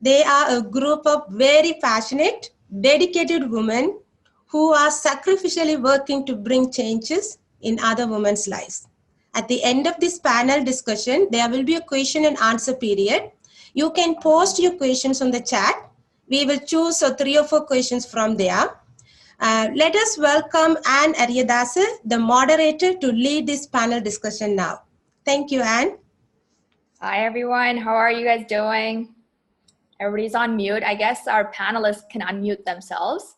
They are a group of very passionate, dedicated women who are sacrificially working to bring changes in other women's lives. At the end of this panel discussion, there will be a question and answer period. You can post your questions on the chat. We will choose 3 or 4 questions from there. Let us welcome Anne Ariyadasa, the moderator, to lead this panel discussion now. Thank you, Anne. Hi, everyone. How are you guys doing? Everybody's on mute. I guess our panelists can unmute themselves.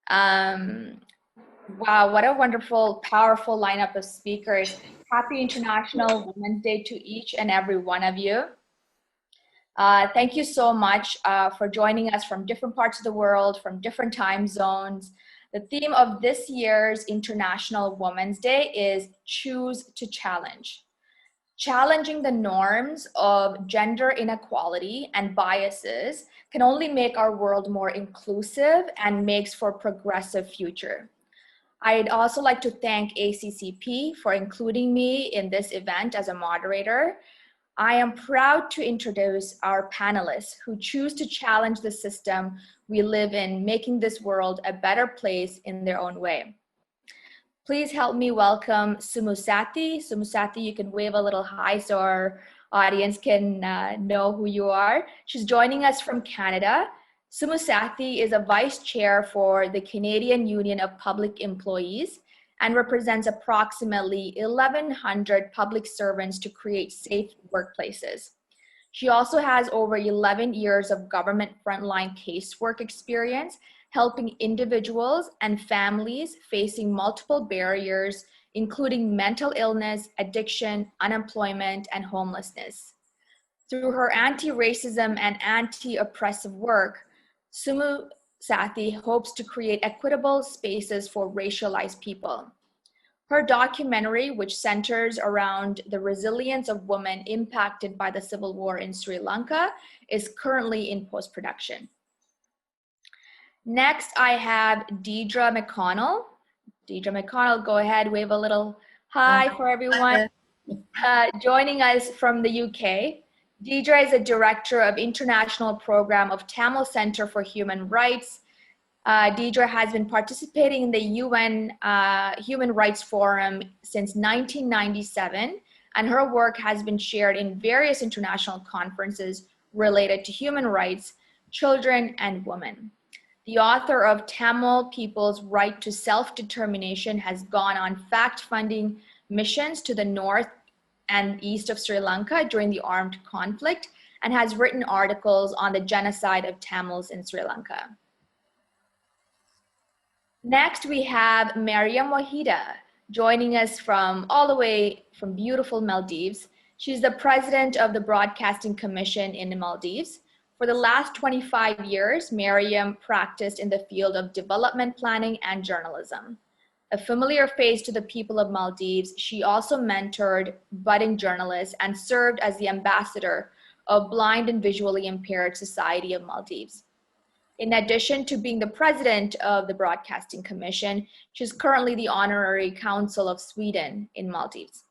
Wow, what a wonderful, powerful lineup of speakers. Happy International Women's Day to each and every one of you. Thank you so much for joining us from different parts of the world, from different time zones. The theme of this year's International Women's Day is Choose to Challenge. Challenging the norms of gender inequality and biases can only make our world more inclusive and makes for a progressive future. I'd also like to thank ACCP for including me in this event as a moderator. I am proud to introduce our panelists who choose to challenge the system we live in, making this world a better place in their own way. Please help me welcome Sumu Sathi. Sumu Sathi, you can wave a little hi so our audience can know who you are. She's joining us from Canada. Sumu Sathi is a vice chair for the Canadian Union of Public Employees and represents approximately 1,100 public servants to create safe workplaces. She also has over 11 years of government frontline casework experience, helping individuals and families facing multiple barriers, including mental illness, addiction, unemployment, and homelessness. Through her anti-racism and anti-oppressive work, Sumu Sathi hopes to create equitable spaces for racialized people. Her documentary, which centers around the resilience of women impacted by the civil war in Sri Lanka, is currently in post-production. Next, I have Deirdre McConnell. Deirdre McConnell, go ahead, wave a little hi for everyone. Joining us from the UK. Deirdre is a director of International Program of Tamil Center for Human Rights. Deirdre has been participating in the UN Human Rights Forum since 1997, and her work has been shared in various international conferences related to human rights, children, and women. The author of Tamil People's Right to Self-Determination has gone on fact-finding missions to the north and east of Sri Lanka during the armed conflict and has written articles on the genocide of Tamils in Sri Lanka. Next, we have Mariyam Waheeda joining us from all the way from beautiful Maldives. She's the president of the Broadcasting Commission in the Maldives. For the last 25 years, Mariyam practiced in the field of development planning and journalism. A familiar face to the people of Maldives, she also mentored budding journalists and served as the ambassador of Blind and Visually Impaired Society of Maldives. In addition to being the president of the Broadcasting Commission, she's currently the Honorary Consul of Sweden in Maldives.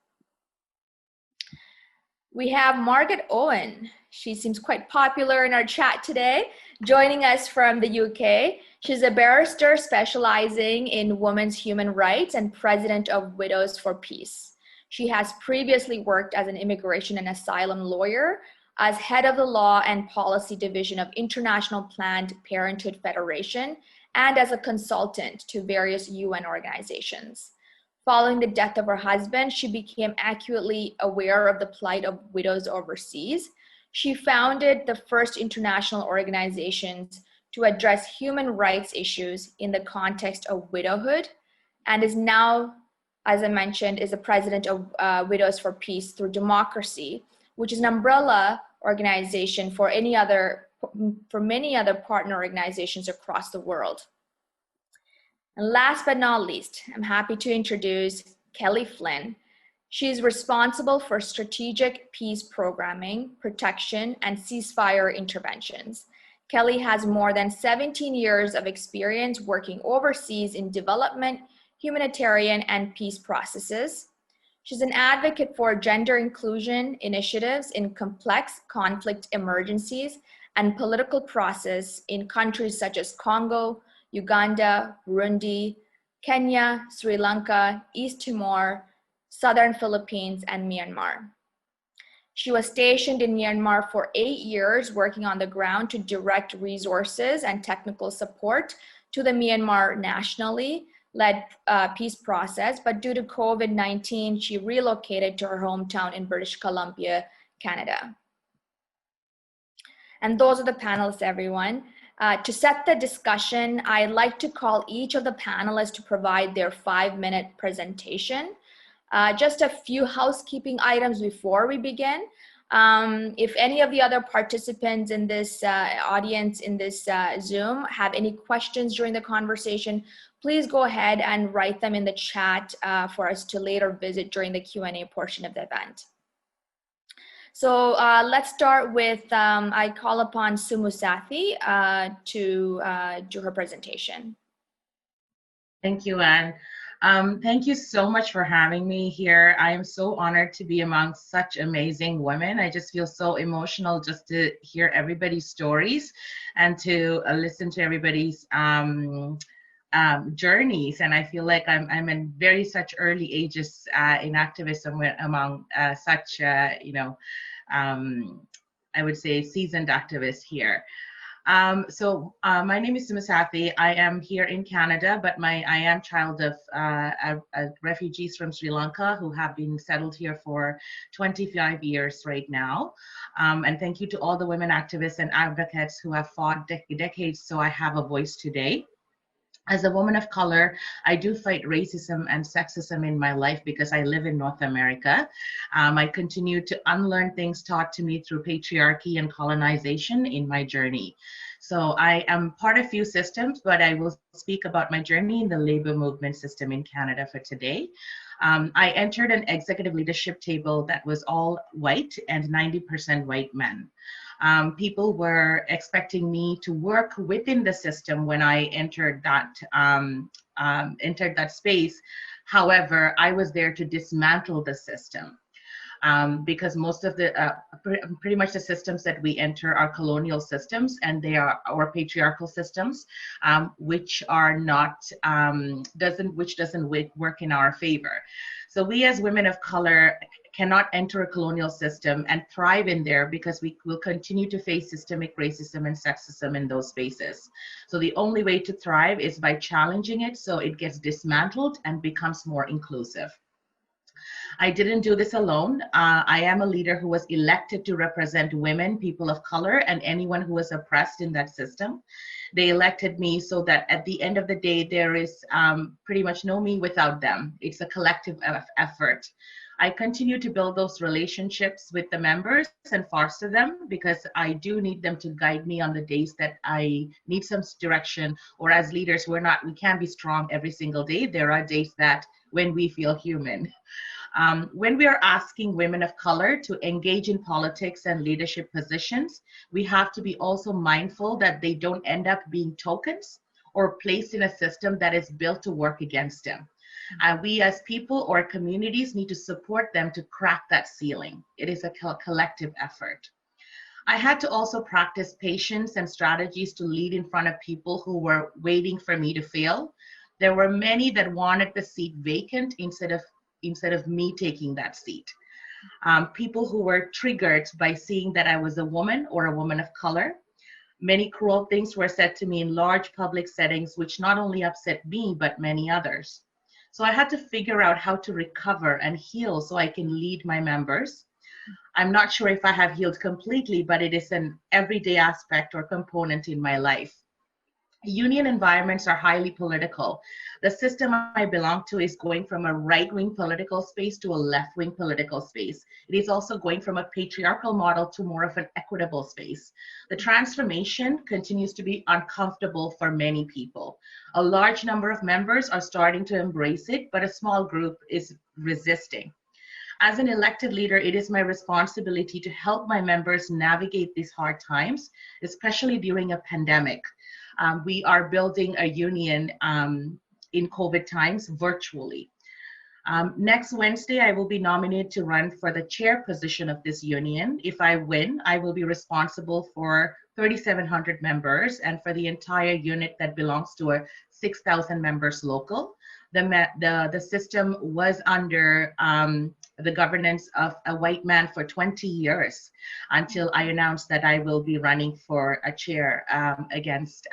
We have Margaret Owen. She seems quite popular in our chat today, joining us from the UK. She's a barrister specializing in women's human rights and president of Widows for Peace. She has previously worked as an immigration and asylum lawyer, as head of the Law and Policy Division of International Planned Parenthood Federation, and as a consultant to various UN organizations. Following the death of her husband, she became acutely aware of the plight of widows overseas. She founded the first international organizations to address human rights issues in the context of widowhood, and is now, as I mentioned, is the president of Widows for Peace Through Democracy, which is an umbrella organization for many other partner organizations across the world. And last but not least, I'm happy to introduce Kelly Flynn. She's responsible for strategic peace programming, protection, and ceasefire interventions. Kelly has more than 17 years of experience working overseas in development, humanitarian, and peace processes. She's an advocate for gender inclusion initiatives in complex conflict emergencies and political process in countries such as Congo, Uganda, Burundi, Kenya, Sri Lanka, East Timor, Southern Philippines, and Myanmar. She was stationed in Myanmar for 8 years, working on the ground to direct resources and technical support to the Myanmar nationally led peace process. But due to COVID-19, she relocated to her hometown in British Columbia, Canada. And those are the panelists, everyone. To set the discussion, I'd like to call each of the panelists to provide their 5-minute presentation. Just a few housekeeping items before we begin. If any of the other participants in this audience in this Zoom have any questions during the conversation, please go ahead and write them in the chat for us to later visit during the Q&A portion of the event. So let's start with, I call upon Sumu Sathi to do her presentation. Thank you, Anne. Thank you so much for having me here. I am so honored to be among such amazing women. I just feel so emotional just to hear everybody's stories and to listen to everybody's journeys. And I feel like I'm in very such early ages in activism among such, I would say seasoned activists here. My name is Sumu Sathi. I am here in Canada, but I am child of refugees from Sri Lanka who have been settled here for 25 years right now. And thank you to all the women activists and advocates who have fought decades so I have a voice today. As a woman of color, I do fight racism and sexism in my life because I live in North America. I continue to unlearn things taught to me through patriarchy and colonization in my journey. So I am part of few systems, but I will speak about my journey in the labor movement system in Canada for today. I entered an executive leadership table that was all white and 90% white men. People were expecting me to work within the system when I entered that space. However, I was there to dismantle the system because most of the pretty much the systems that we enter are colonial systems, and they are our patriarchal systems, which are not doesn't work in our favor. So we as women of color cannot enter a colonial system and thrive in there because we will continue to face systemic racism and sexism in those spaces. So the only way to thrive is by challenging it so it gets dismantled and becomes more inclusive. I didn't do this alone. I am a leader who was elected to represent women, people of color, and anyone who was oppressed in that system. They elected me so that at the end of the day, there is pretty much no me without them. It's a collective effort. I continue to build those relationships with the members and foster them because I do need them to guide me on the days that I need some direction, or as leaders, we can't be strong every single day. There are days that when we feel human. When we are asking women of color to engage in politics and leadership positions, we have to be also mindful that they don't end up being tokens or placed in a system that is built to work against them. We as people or communities need to support them to crack that ceiling. It is a collective effort. I had to also practice patience and strategies to lead in front of people who were waiting for me to fail. There were many that wanted the seat vacant instead of me taking that seat. People who were triggered by seeing that I was a woman or a woman of color. Many cruel things were said to me in large public settings, which not only upset me, but many others. So I had to figure out how to recover and heal so I can lead my members. I'm not sure if I have healed completely, but it is an everyday aspect or component in my life. Union environments are highly political. The system I belong to is going from a right-wing political space to a left-wing political space. It is also going from a patriarchal model to more of an equitable space. The transformation continues to be uncomfortable for many people. A large number of members are starting to embrace it, but a small group is resisting. As an elected leader, it is my responsibility to help my members navigate these hard times, especially during a pandemic. We are building a union in COVID times virtually. Next Wednesday, I will be nominated to run for the chair position of this union. If I win, I will be responsible for 3,700 members, and for the entire unit that belongs to a 6,000 members local. The system was under the governance of a white man for 20 years until I announced that I will be running for a chair against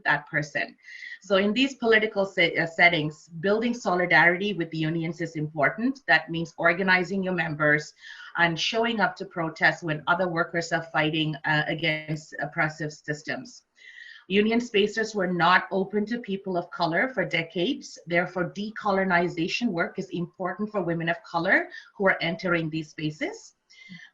that person. So in these political settings, building solidarity with the unions is important. That means organizing your members and showing up to protest when other workers are fighting against oppressive systems. Union spaces were not open to people of color for decades. Therefore, decolonization work is important for women of color who are entering these spaces.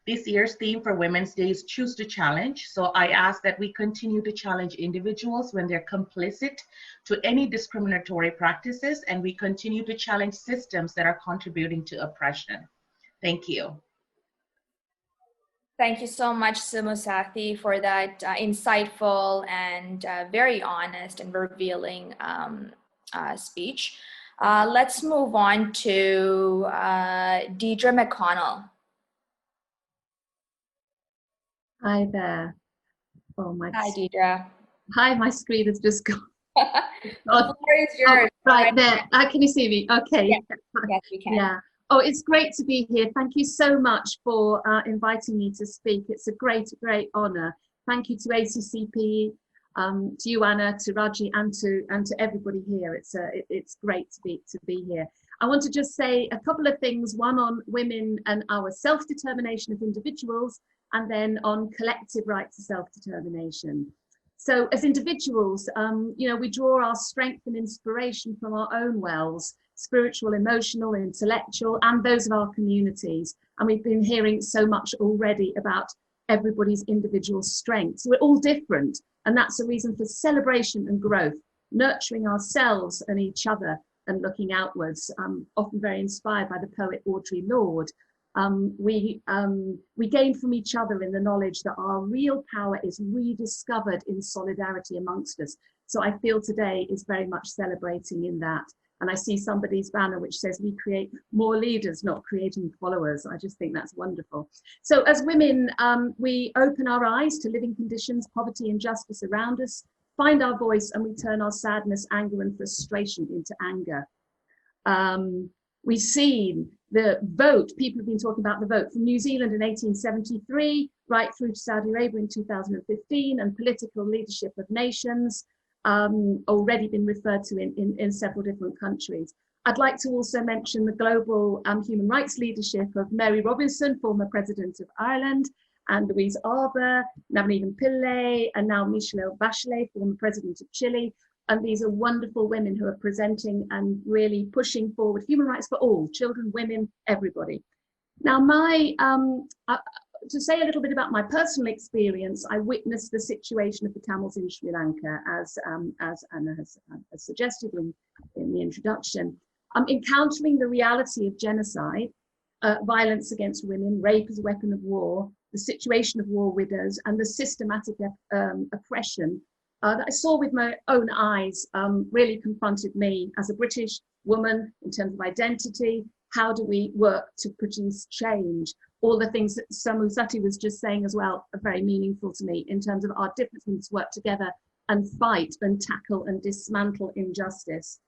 This year's theme for Women's Day is Choose to Challenge. So I ask that we continue to challenge individuals when they're complicit to any discriminatory practices, and we continue to challenge systems that are contributing to oppression. Thank you. Thank you so much, Sumu Sathi, for that insightful and very honest and revealing speech. Let's move on to Deirdre McConnell. Hi there. Oh my. Hi, Deirdre. Hi, my screen has just gone. The floor is yours. Oh, right there. Can you see me? Okay. Yes, yes, we can. Yeah. Oh, it's great to be here. Thank you so much for inviting me to speak. It's a great, great honor. Thank you to ACCP, to you, Anna, to Raji, and to everybody here. It's great to be here. I want to just say a couple of things. One on women and our self-determination as individuals, and then on collective right to self-determination. So as individuals, you know, we draw our strength and inspiration from our own wells, spiritual, emotional, intellectual, and those of our communities. And we've been hearing so much already about everybody's individual strengths. We're all different, and that's a reason for celebration and growth, nurturing ourselves and each other and looking outwards. Often very inspired by the poet Audre Lorde. We gain from each other in the knowledge that our real power is rediscovered in solidarity amongst us. So I feel today is very much celebrating in that. And I see somebody's banner which says we create more leaders, not creating followers. I just think that's wonderful. So as women, we open our eyes to living conditions, poverty, injustice around us, find our voice, and we turn our sadness, anger, and frustration into anger. We've seen the vote, people have been talking about the vote from New Zealand in 1873, right through to Saudi Arabia in 2015, and political leadership of nations, already been referred to in several different countries. I'd like to also mention the global human rights leadership of Mary Robinson, former President of Ireland, and Louise Arbour, Navneet Pillay, and now Michelle Bachelet, former President of Chile. And these are wonderful women who are presenting and really pushing forward human rights for all, children, women, everybody. Now, to say a little bit about my personal experience, I witnessed the situation of the Tamils in Sri Lanka, as Anna has suggested in the introduction. Encountering the reality of genocide, violence against women, rape as a weapon of war, the situation of war widows, and the systematic oppression that I saw with my own eyes really confronted me as a British woman in terms of identity. How do we work to produce change? All the things that Sathi was just saying as well are very meaningful to me in terms of our differences work together and fight and tackle and dismantle injustice.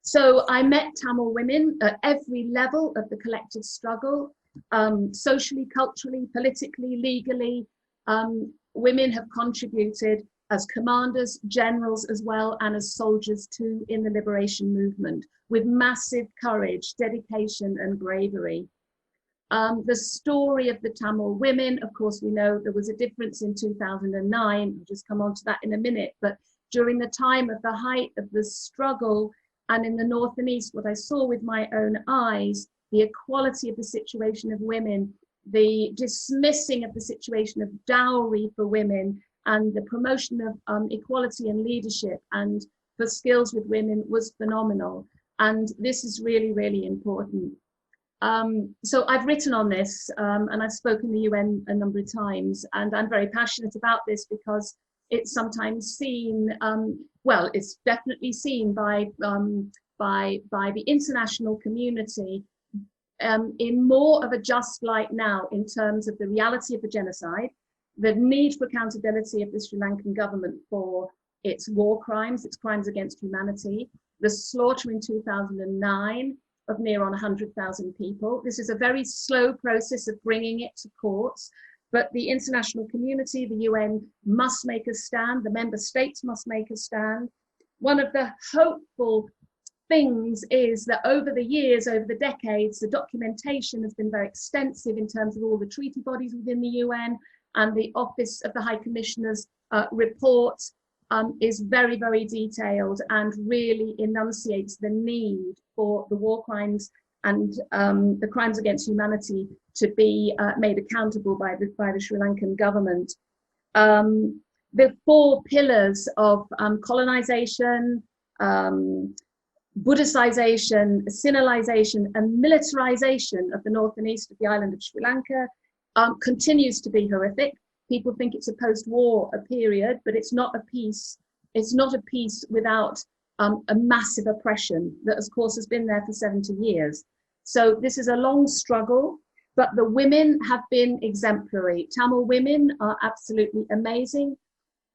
So I met Tamil women at every level of the collective struggle, socially, culturally, politically, legally. Women have contributed as commanders, generals as well, and as soldiers too in the liberation movement with massive courage, dedication, and bravery. The story of the Tamil women, of course, we know there was a difference in 2009. We'll just come on to that in a minute. But during the time of the height of the struggle and in the north and east, what I saw with my own eyes, the equality of the situation of women, the dismissing of the situation of dowry for women, and the promotion of equality and leadership and for skills with women was phenomenal. And this is really, really important. So I've written on this and I've spoken to the UN a number of times, and I'm very passionate about this because it's sometimes seen, well, it's definitely seen by the international community in more of a just light now in terms of the reality of the genocide, the need for accountability of the Sri Lankan government for its war crimes, its crimes against humanity, the slaughter in 2009 of near on 100,000 people. This is a very slow process of bringing it to courts, but the international community, the UN, must make a stand, the member states must make a stand. One of the hopeful things is that over the years, over the decades, the documentation has been very extensive in terms of all the treaty bodies within the UN, and the Office of the High Commissioner's report is very, very detailed and really enunciates the need for the war crimes and the crimes against humanity to be made accountable by the Sri Lankan government. The 4 pillars of colonization, Buddhicization, Sinhalization, and militarization of the north and east of the island of Sri Lanka continues to be horrific. People think it's a post-war period, but it's not a peace. It's not a peace without a massive oppression that, of course, has been there for 70 years. So this is a long struggle, but the women have been exemplary. Tamil women are absolutely amazing,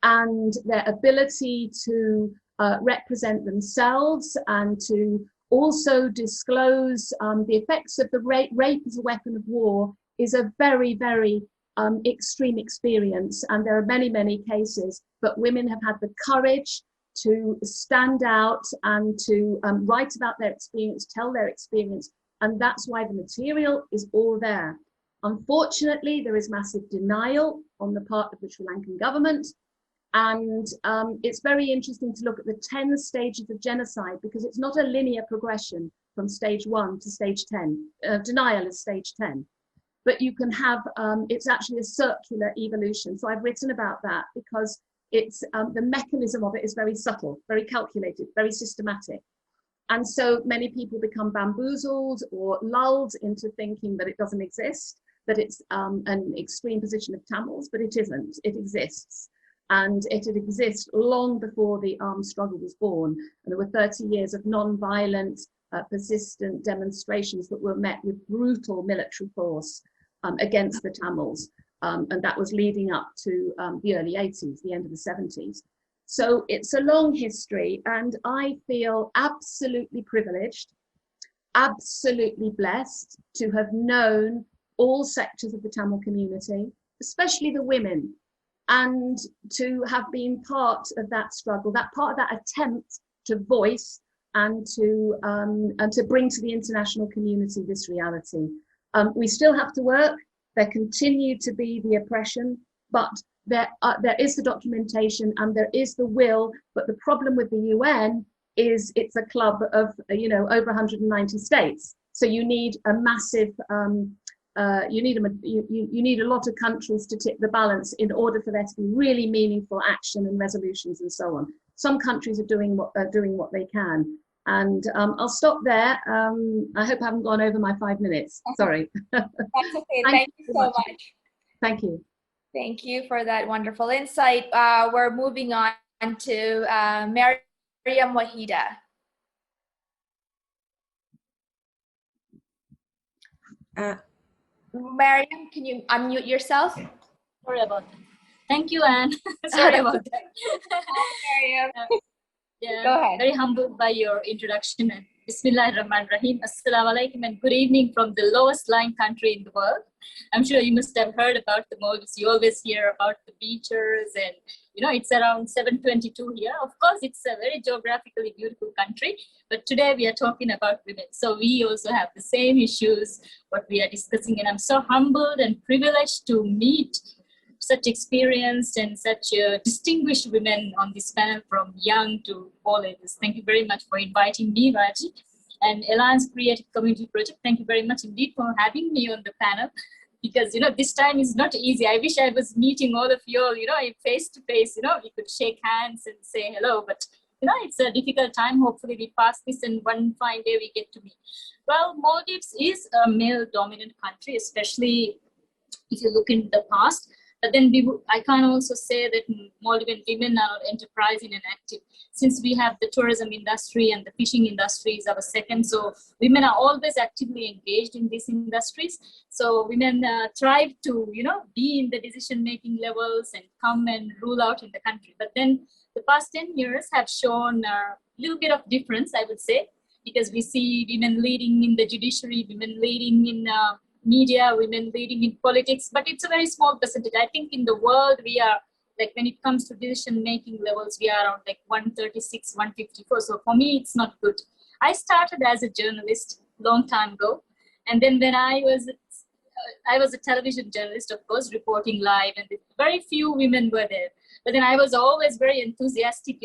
and their ability to represent themselves and to also disclose the effects of the rape as a weapon of war is a very, very extreme experience. And there are many, many cases, but women have had the courage to stand out and to write about their experience, tell their experience, and that's why the material is all there. Unfortunately, there is massive denial on the part of the Sri Lankan government. And it's very interesting to look at the 10 stages of genocide, because it's not a linear progression from stage 1 to stage 10. Denial is stage 10. But you can have, it's actually a circular evolution. So I've written about that because it's, the mechanism of it is very subtle, very calculated, very systematic. And so many people become bamboozled or lulled into thinking that it doesn't exist, that it's an extreme position of Tamils, but it isn't, it exists. And it had existed long before the armed struggle was born. And there were 30 years of non-violent, persistent demonstrations that were met with brutal military force against the Tamils. And that was leading up to the early 80s, the end of the 70s. So it's a long history, and I feel absolutely privileged, absolutely blessed to have known all sectors of the Tamil community, especially the women, and to have been part of that struggle, that part of that attempt to voice and to bring to the international community this reality. We still have to work. There continue to be the oppression, but there is the documentation and there is the will. But the problem with the UN is it's a club of over 190 states. So you need a massive you need a lot of countries to tip the balance in order for there to be really meaningful action and resolutions and so on. Some countries are doing what they can, and I'll stop there. I hope I haven't gone over my 5 minutes. Sorry. That's okay. Thank you so much. Thank you. Thank you for that wonderful insight. We're moving on to Mariyam Waheeda. Mariyam, can you unmute yourself? Sorry about that. Thank you, Anne. Sorry about that. Mariyam. Yeah, Go ahead. Very humbled by your introduction. Bismillahirrahmanirrahim. Assalamu alaikum and good evening from the lowest lying country in the world. I'm sure you must have heard about the Maldives. You always hear about the beaches, and it's around 7:22 here. Of course, it's a very geographically beautiful country, but today we are talking about women. So we also have the same issues, what we are discussing, and I'm so humbled and privileged to meet such experienced and such distinguished women on this panel, from young to all ages. Thank you very much for inviting me, Raji, and Alliance Creative Community Project. Thank you very much indeed for having me on the panel, because this time is not easy. I wish I was meeting all of you all, face to face. We could shake hands and say hello, but it's a difficult time. Hopefully we pass this and one fine day we get to meet. Well, Maldives is a male-dominant country, especially if you look in the past. But then I can't also say that Maldivian women are not enterprising and active. Since we have the tourism industry and the fishing industry is our second, so women are always actively engaged in these industries. So women thrive to, be in the decision-making levels and come and rule out in the country. But then the past 10 years have shown a little bit of difference, I would say, because we see women leading in the judiciary, women leading in media, women leading in politics, but it's a very small percentage. I think in the world, we are, like when it comes to decision-making levels, we are around like 136, 154. So for me, it's not good. I started as a journalist long time ago. And then when I was a television journalist, of course, reporting live, and very few women were there. But then I was always very enthusiastic,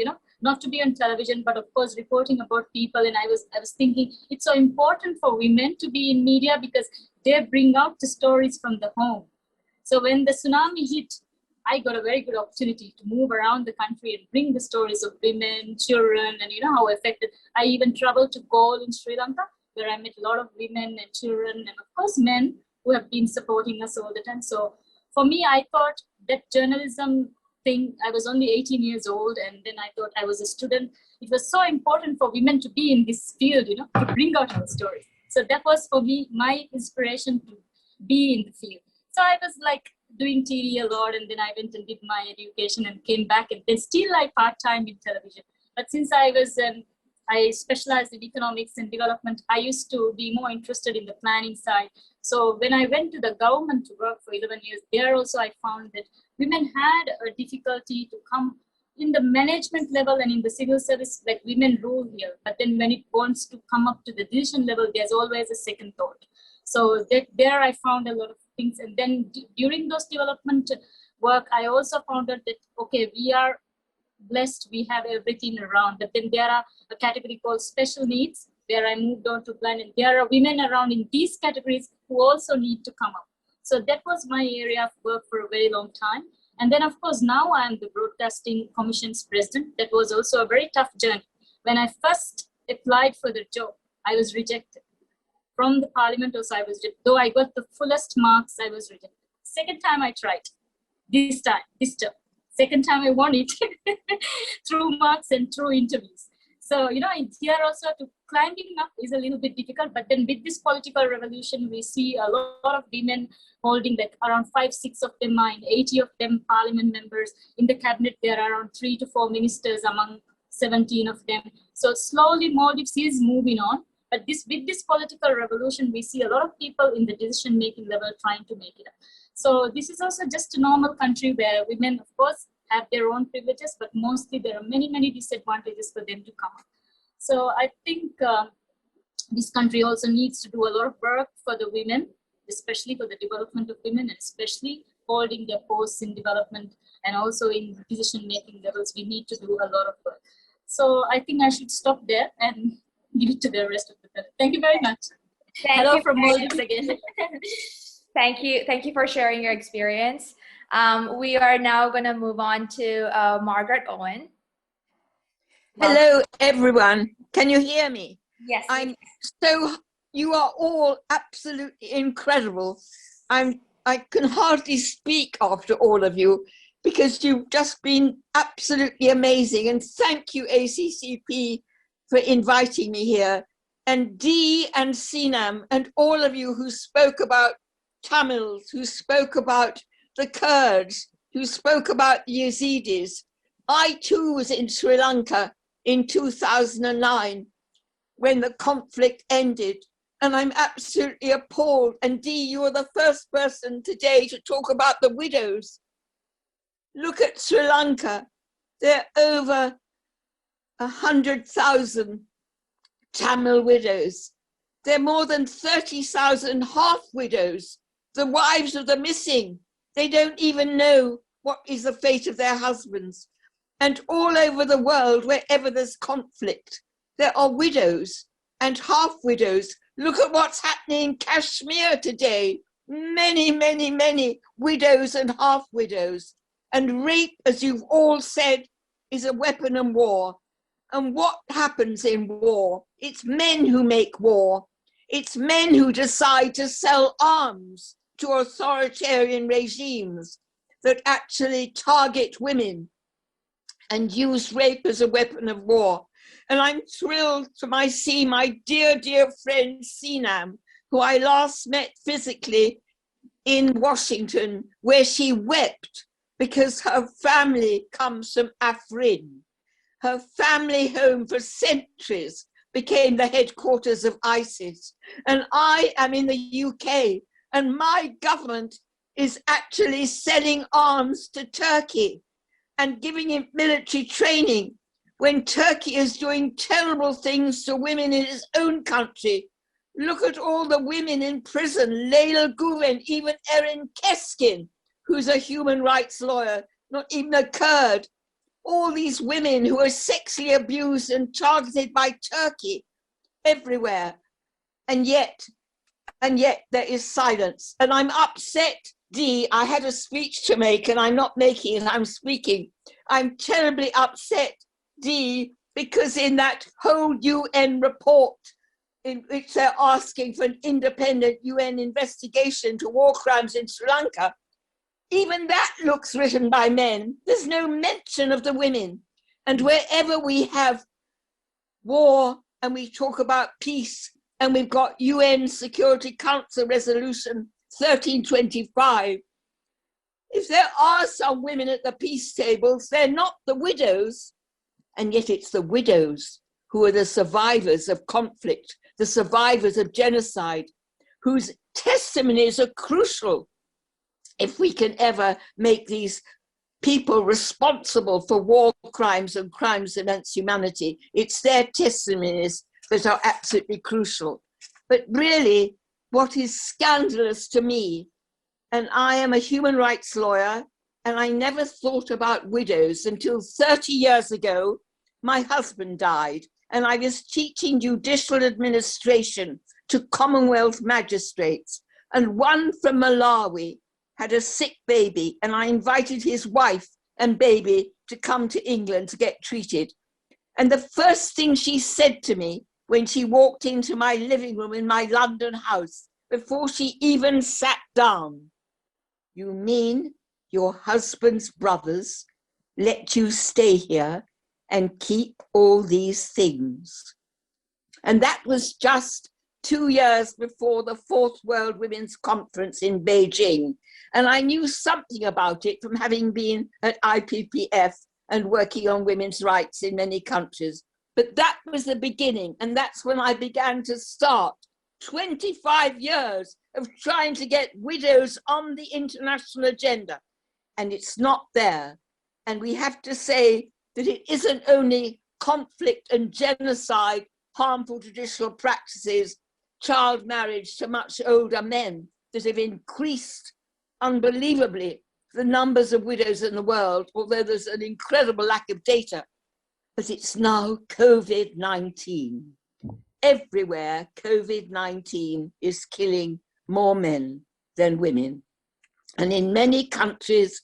not to be on television, but of course, reporting about people. And I was thinking it's so important for women to be in media because they bring out the stories from the home. So when the tsunami hit, I got a very good opportunity to move around the country and bring the stories of women, children, and how affected. I even traveled to Galle in Sri Lanka, where I met a lot of women and children, and of course men who have been supporting us all the time. So for me, I thought that journalism thing, I was only 18 years old, and then I thought I was a student. It was so important for women to be in this field, to bring out our stories. So that was for me, my inspiration to be in the field. So I was like doing TV a lot, and then I went and did my education and came back, and then still I part-time in television. But since I specialized in economics and development, I used to be more interested in the planning side. So when I went to the government to work for 11 years, there also I found that women had a difficulty to come in the management level and in the civil service, like women rule here. But then when it wants to come up to the decision level, there's always a second thought. So there I found a lot of things. And then during those development work, I also found out that, okay, we are blessed, we have everything around. But then there are a category called special needs, where I moved on to plan. And there are women around in these categories who also need to come up. So that was my area of work for a very long time. And then, of course, now I'm the Broadcasting Commission's president. That was also a very tough journey. When I first applied for the job, I was rejected. From the parliament also, I was rejected. Though I got the fullest marks, I was rejected. Second time I tried, this term. Second time I won it through marks and through interviews. So, here also to climbing up is a little bit difficult, but then with this political revolution, we see a lot of women holding like around 5-6 of them are in 80 of them parliament members. In the cabinet, there are around 3 to 4 ministers among 17 of them. So slowly Maldives is moving on, but with this political revolution, we see a lot of people in the decision-making level trying to make it up. So this is also just a normal country where women, of course, have their own privileges, but mostly there are many, many disadvantages for them to come up. So I think this country also needs to do a lot of work for the women, especially for the development of women, and especially holding their posts in development and also in decision-making levels. We need to do a lot of work. So I think I should stop there and give it to the rest of the panel. Thank you very much. Hello from Maldives again. Thank you for sharing your experience. We are now going to move on to Margaret Owen. Hello, everyone. Can you hear me? Yes. You are all absolutely incredible. I can hardly speak after all of you because you've just been absolutely amazing. And thank you, ACCP, for inviting me here. And Dee and Sinam and all of you who spoke about Tamils, who spoke about the Kurds, who spoke about the Yazidis. I too was in Sri Lanka in 2009 when the conflict ended, and I'm absolutely appalled. And Dee, you are the first person today to talk about the widows. Look at Sri Lanka. There are over 100,000 Tamil widows. There are more than 30,000 half-widows, the wives of the missing. They don't even know what is the fate of their husbands. And all over the world, wherever there's conflict, there are widows and half-widows. Look at what's happening in Kashmir today. Many, many, many widows and half-widows. And rape, as you've all said, is a weapon of war. And what happens in war? It's men who make war. It's men who decide to sell arms to authoritarian regimes. that actually target women and use rape as a weapon of war. And I'm thrilled to see my dear, dear friend Sinam, who I last met physically in Washington, where she wept because her family comes from Afrin. Her family home for centuries became the headquarters of ISIS. And I am in the UK, and my government is actually selling arms to Turkey and giving it military training when Turkey is doing terrible things to women in its own country. Look at all the women in prison, Leyla Guven, even Erin Keskin, who's a human rights lawyer, not even a Kurd. All these women who are sexually abused and targeted by Turkey everywhere. And yet there is silence. And I'm upset, Dee. I had a speech to make and I'm not making it, I'm speaking. I'm terribly upset, Dee, because in that whole UN report in which they're asking for an independent UN investigation to war crimes in Sri Lanka, even that looks written by men. There's no mention of the women. And wherever we have war and we talk about peace, and we've got UN Security Council Resolution 1325, if there are some women at the peace tables, they're not the widows, and yet it's the widows who are the survivors of conflict, the survivors of genocide, whose testimonies are crucial if we can ever make these people responsible for war crimes and crimes against humanity. It's their testimonies that are absolutely crucial. But really, what is scandalous to me, and I am a human rights lawyer, and I never thought about widows until 30 years ago, my husband died, and I was teaching judicial administration to Commonwealth magistrates, and one from Malawi had a sick baby, and I invited his wife and baby to come to England to get treated. And the first thing she said to me when she walked into my living room in my London house, before she even sat down, "You mean your husband's brothers let you stay here and keep all these things?" And that was just 2 years before the Fourth World Women's Conference in Beijing. And I knew something about it from having been at IPPF and working on women's rights in many countries. But that was the beginning. And that's when I began to start 25 years of trying to get widows on the international agenda. And it's not there. And we have to say that it isn't only conflict and genocide, harmful traditional practices, child marriage to much older men that have increased unbelievably the numbers of widows in the world, although there's an incredible lack of data. But it's now COVID-19. Everywhere, COVID-19 is killing more men than women. And in many countries,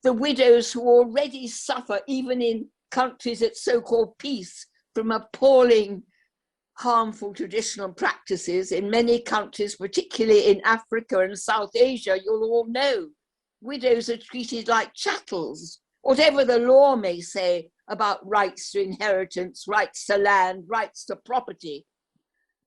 the widows who already suffer, even in countries at so-called peace, from appalling harmful traditional practices in many countries, particularly in Africa and South Asia, you'll all know, widows are treated like chattels, whatever the law may say about rights to inheritance, rights to land, rights to property.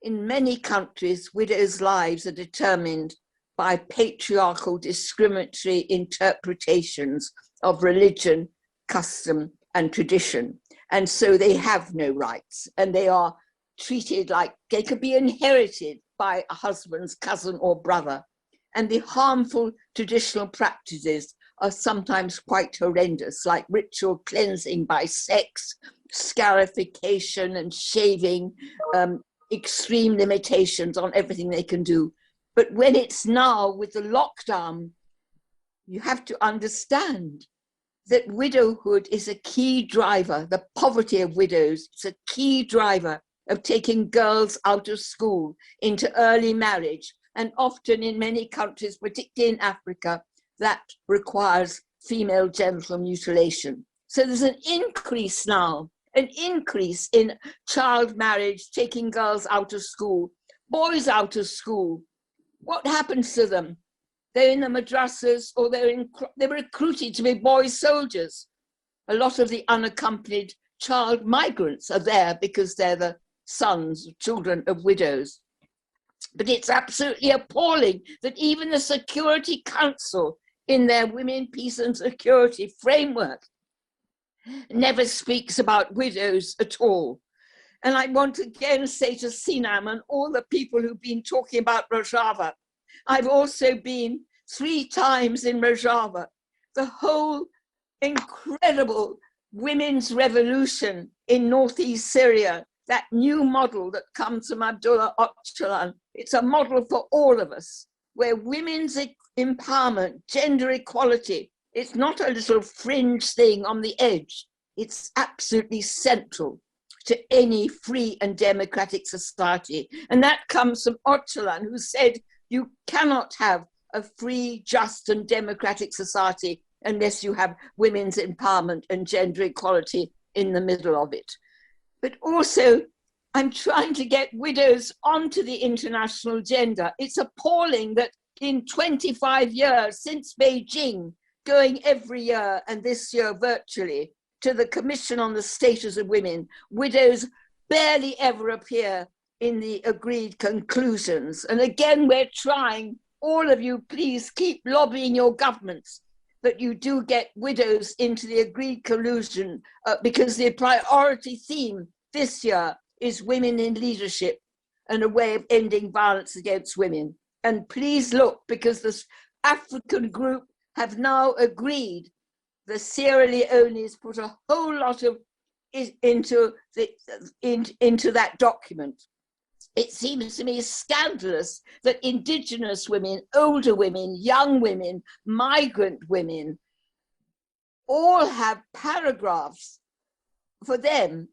In many countries, widows' lives are determined by patriarchal discriminatory interpretations of religion, custom, and tradition. And so they have no rights, and they are treated like they could be inherited by a husband's cousin or brother. And the harmful traditional practices are sometimes quite horrendous, like ritual cleansing by sex, scarification and shaving, extreme limitations on everything they can do. But when it's now with the lockdown, you have to understand that widowhood is a key driver. The poverty of widows is a key driver of taking girls out of school into early marriage. And often in many countries, particularly in Africa, that requires female genital mutilation. So there's an increase now, an increase in child marriage, taking girls out of school, boys out of school. What happens to them? they're in the madrasas, or they're recruited to be boy soldiers. A lot of the unaccompanied child migrants are there because they're the sons, children of widows. But it's absolutely appalling that even the Security Council, in their Women, Peace and Security framework, never speaks about widows at all. And I want to again say to Sinam and all the people who've been talking about Rojava, I've also been 3 times in Rojava. The whole incredible women's revolution in northeast Syria, that new model that comes from Abdullah Öcalan, it's a model for all of us, where women's empowerment, gender equality, it's not a little fringe thing on the edge. It's absolutely central to any free and democratic society. And that comes from Öcalan, who said, you cannot have a free, just and democratic society unless you have women's empowerment and gender equality in the middle of it. But also, I'm trying to get widows onto the international agenda. It's appalling that in 25 years since Beijing, going every year and this year virtually to the Commission on the Status of Women, widows barely ever appear in the agreed conclusions. And again, we're trying, all of you, please keep lobbying your governments that you do get widows into the agreed conclusion, because the priority theme this year is women in leadership and a way of ending violence against women. And please look, because this African group have now agreed, the Sierra Leone's put a whole lot of into that document. It seems to me scandalous that indigenous women, older women, young women, migrant women, all have paragraphs for them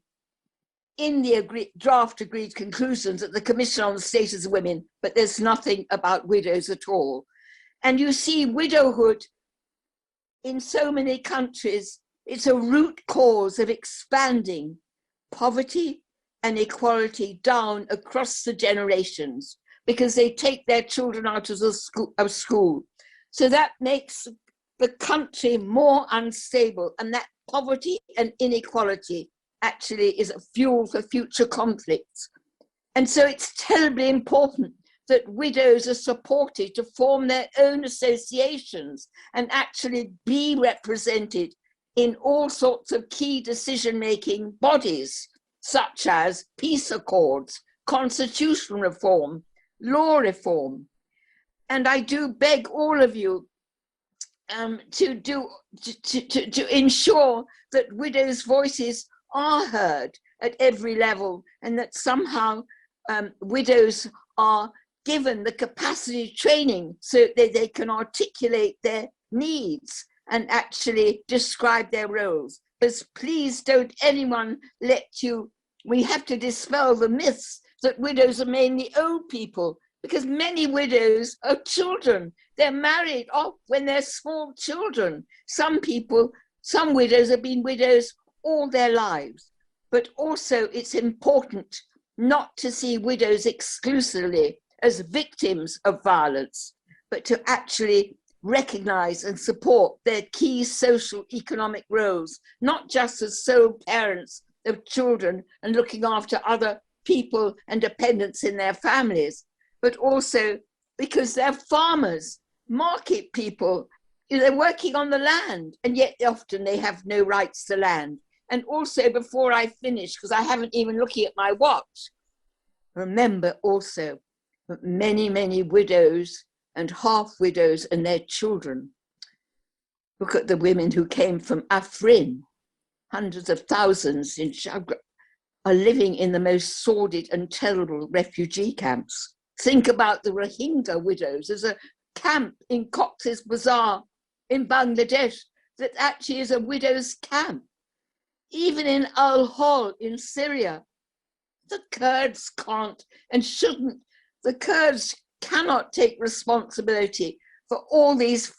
in the draft agreed conclusions at the Commission on the Status of Women, but there's nothing about widows at all. And you see widowhood in so many countries, it's a root cause of expanding poverty and equality down across the generations, because they take their children out of school. So that makes the country more unstable, and that poverty and inequality actually is a fuel for future conflicts. And so it's terribly important that widows are supported to form their own associations and actually be represented in all sorts of key decision-making bodies, such as peace accords, constitutional reform, law reform. And I do beg all of you to ensure that widows' voices are heard at every level, and that somehow widows are given the capacity training so that they can articulate their needs and actually describe their roles. But please don't anyone let you, we have to dispel the myths that widows are mainly old people, because many widows are children. They're married off when they're small children. Some widows have been widows all their lives. But also it's important not to see widows exclusively as victims of violence, but to actually recognize and support their key social economic roles, not just as sole parents of children and looking after other people and dependents in their families, but also because they're farmers, market people, they're working on the land, and yet often they have no rights to land. And also, before I finish, because I haven't even looking at my watch, remember also that many, many widows and half widows and their children. Look at the women who came from Afrin, hundreds of thousands are living in the most sordid and terrible refugee camps. Think about the Rohingya widows. There's a camp in Cox's Bazar in Bangladesh that actually is a widow's camp. Even in Al-Hol in Syria, the Kurds can't and shouldn't. The Kurds cannot take responsibility for all these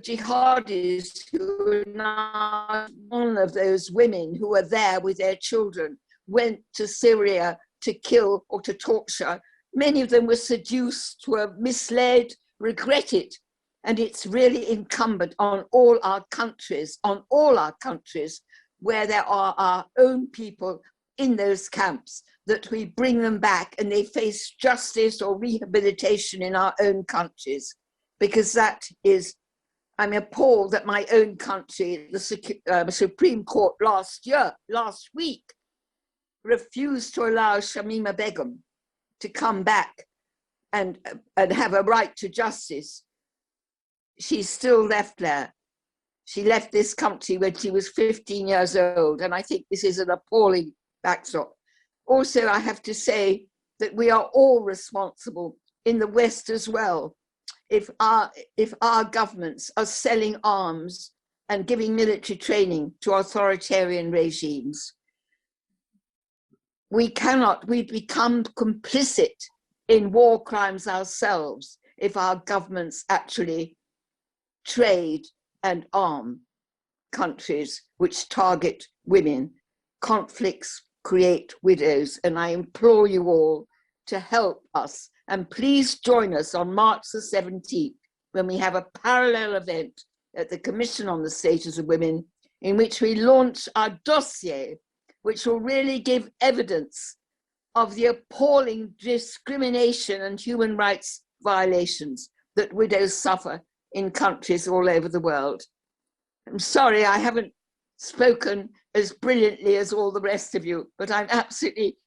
jihadis who are now, one of those women who are there with their children went to Syria to kill or to torture Many of them were seduced, were misled, regret it. And it's really incumbent on all our countries, where there are our own people in those camps, that we bring them back and they face justice or rehabilitation in our own countries. Because that is, I'm appalled that my own country, the Supreme Court last week, refused to allow Shamima Begum to come back and have a right to justice. She's still left there. She left this country when she was 15 years old, and I think this is an appalling backdrop. Also, I have to say that we are all responsible in the West as well. If our governments are selling arms and giving military training to authoritarian regimes, we become complicit in war crimes ourselves if our governments actually trade and arm countries which target women. Conflicts create widows, and I implore you all to help us. And please join us on March the 17th, when we have a parallel event at the Commission on the Status of Women, in which we launch our dossier, which will really give evidence of the appalling discrimination and human rights violations that widows suffer in countries all over the world. I'm sorry I haven't spoken as brilliantly as all the rest of you, but I'm absolutely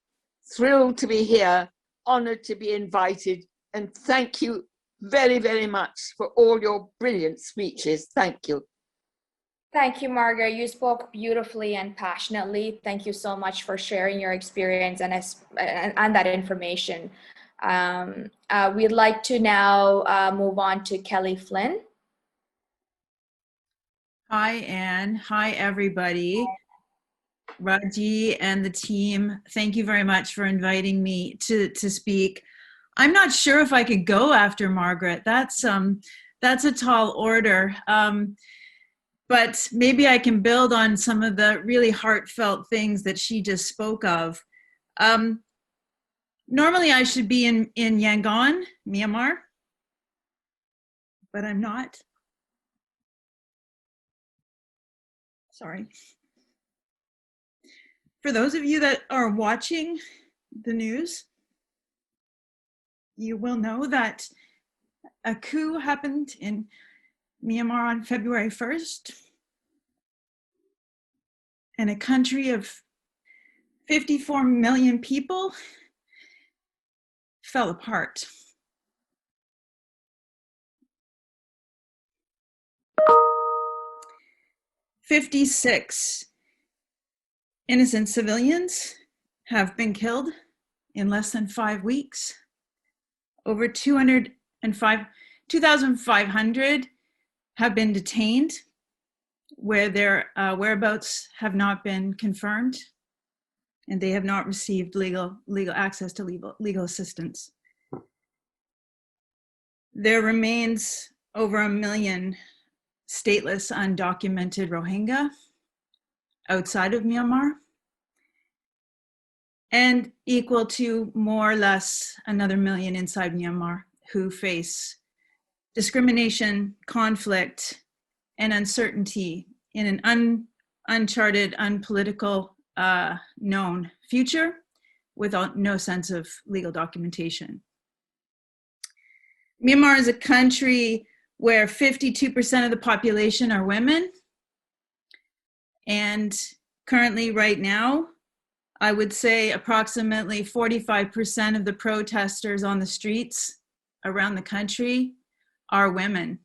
thrilled to be here, honored to be invited, and thank you very, very much for all your brilliant speeches. Thank you. Thank you, Margaret. You spoke beautifully and passionately. Thank you so much for sharing your experience and that information. We'd like to now move on to Kelly Flynn. Hi, Anne. Hi, everybody. Raji and the team, thank you very much for inviting me to speak. I'm not sure if I could go after Margaret. That's a tall order. But maybe I can build on some of the really heartfelt things that she just spoke of. Normally I should be in Yangon, Myanmar, but I'm not. Sorry. For those of you that are watching the news, you will know that a coup happened in Myanmar on February 1st, and a country of 54 million people fell apart. "56 innocent civilians have been killed in less than 5 weeks. Over 2,500 have been detained where their whereabouts have not been confirmed, and they have not received legal access to legal assistance. There remains over 1 million stateless, undocumented Rohingya outside of Myanmar, and equal to more or less another 1 million inside Myanmar who face discrimination, conflict, and uncertainty in an uncharted, unpolitical, known future without no sense of legal documentation. Myanmar is a country where 52% of the population are women. And currently, right now, I would say approximately 45% of the protesters on the streets around the country are women.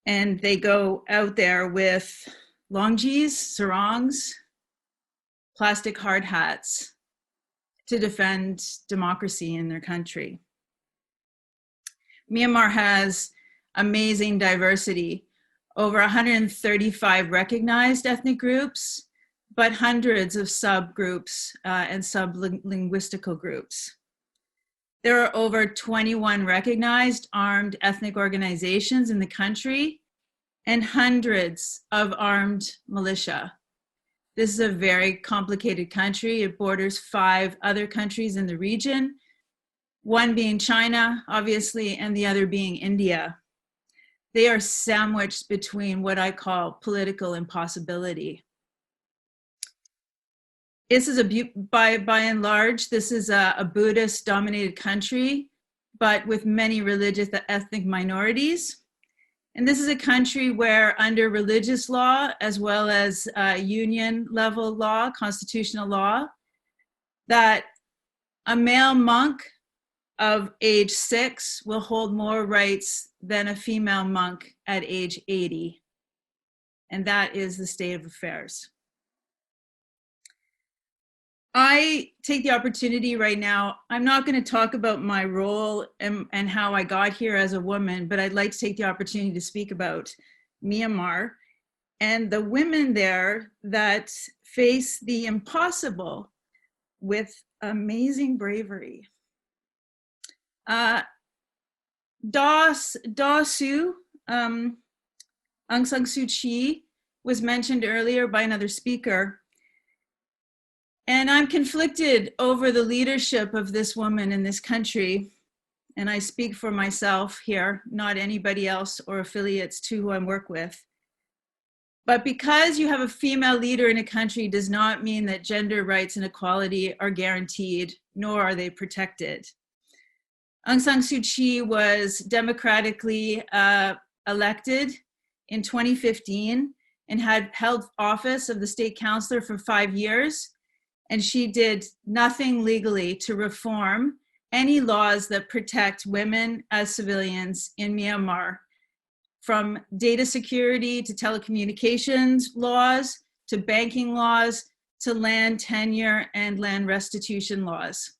And they go out there with longjis, sarongs, plastic hard hats to defend democracy in their country. Myanmar has amazing diversity, over 135 recognized ethnic groups, but hundreds of subgroups and sub-linguistical groups. There are over 21 recognized armed ethnic organizations in the country and hundreds of armed militia. This is a very complicated country. It borders 5 other countries in the region, one being China, obviously, and the other being India. They are sandwiched between what I call political impossibility. This is by and large, this is a Buddhist-dominated country, but with many religious ethnic minorities. And this is a country where under religious law, as well as union level law, constitutional law, that a male monk of age 6 will hold more rights than a female monk at age 80. And that is the state of affairs. I take the opportunity right now, I'm not going to talk about my role and how I got here as a woman, but I'd like to take the opportunity to speak about Myanmar and the women there that face the impossible with amazing bravery. Aung San Suu Kyi was mentioned earlier by another speaker. And I'm conflicted over the leadership of this woman in this country. And I speak for myself here, not anybody else or affiliates to who I work with. But because you have a female leader in a country does not mean that gender rights and equality are guaranteed, nor are they protected. Aung San Suu Kyi was democratically elected in 2015 and had held office of the state councillor for 5 years. And she did nothing legally to reform any laws that protect women as civilians in Myanmar, from data security to telecommunications laws, to banking laws, to land tenure and land restitution laws.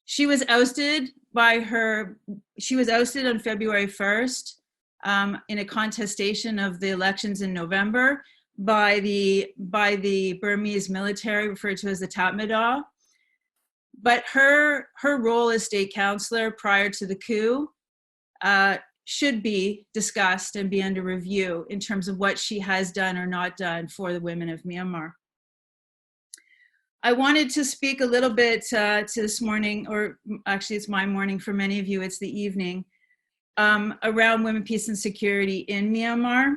She was ousted on February 1st in a contestation of the elections in November by the Burmese military, referred to as the Tatmadaw. But her role as state councillor prior to the coup should be discussed and be under review in terms of what she has done or not done for the women of Myanmar. I wanted to speak a little bit to this morning, or actually it's my morning, for many of you it's the evening, around women, peace and security in Myanmar.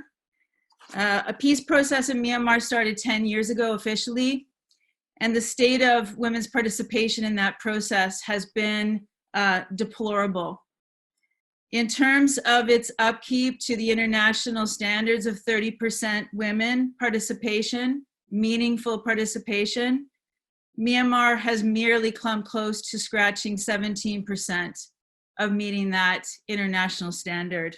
A peace process in Myanmar started 10 years ago officially, and the state of women's participation in that process has been deplorable. In terms of its upkeep to the international standards of 30% women participation, meaningful participation, Myanmar has merely come close to scratching 17% of meeting that international standard.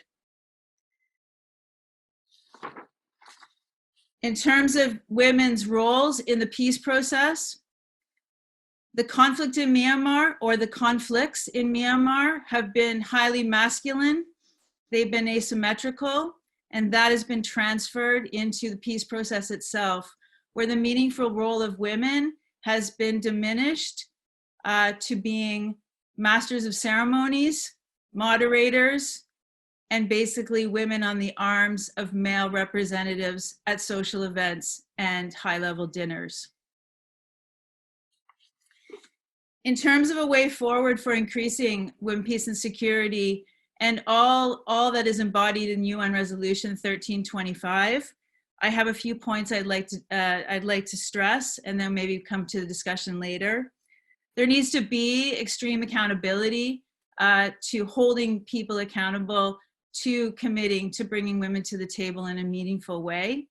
In terms of women's roles in the peace process, the conflict in Myanmar, or the conflicts in Myanmar, have been highly masculine. They've been asymmetrical, and that has been transferred into the peace process itself, where the meaningful role of women has been diminished to being masters of ceremonies, moderators, and basically women on the arms of male representatives at social events and high-level dinners. In terms of a way forward for increasing women, peace and security, and all that is embodied in UN Resolution 1325, I have a few points I'd like to stress, and then maybe come to the discussion later. There needs to be extreme accountability to holding people accountable to committing to bringing women to the table in a meaningful way.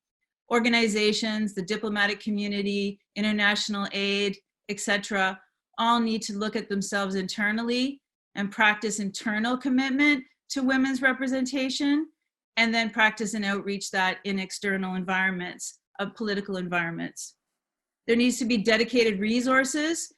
Organizations, the diplomatic community, international aid, etc., all need to look at themselves internally and practice internal commitment to women's representation, and then practice and outreach that in external environments, of political environments. There needs to be dedicated resources,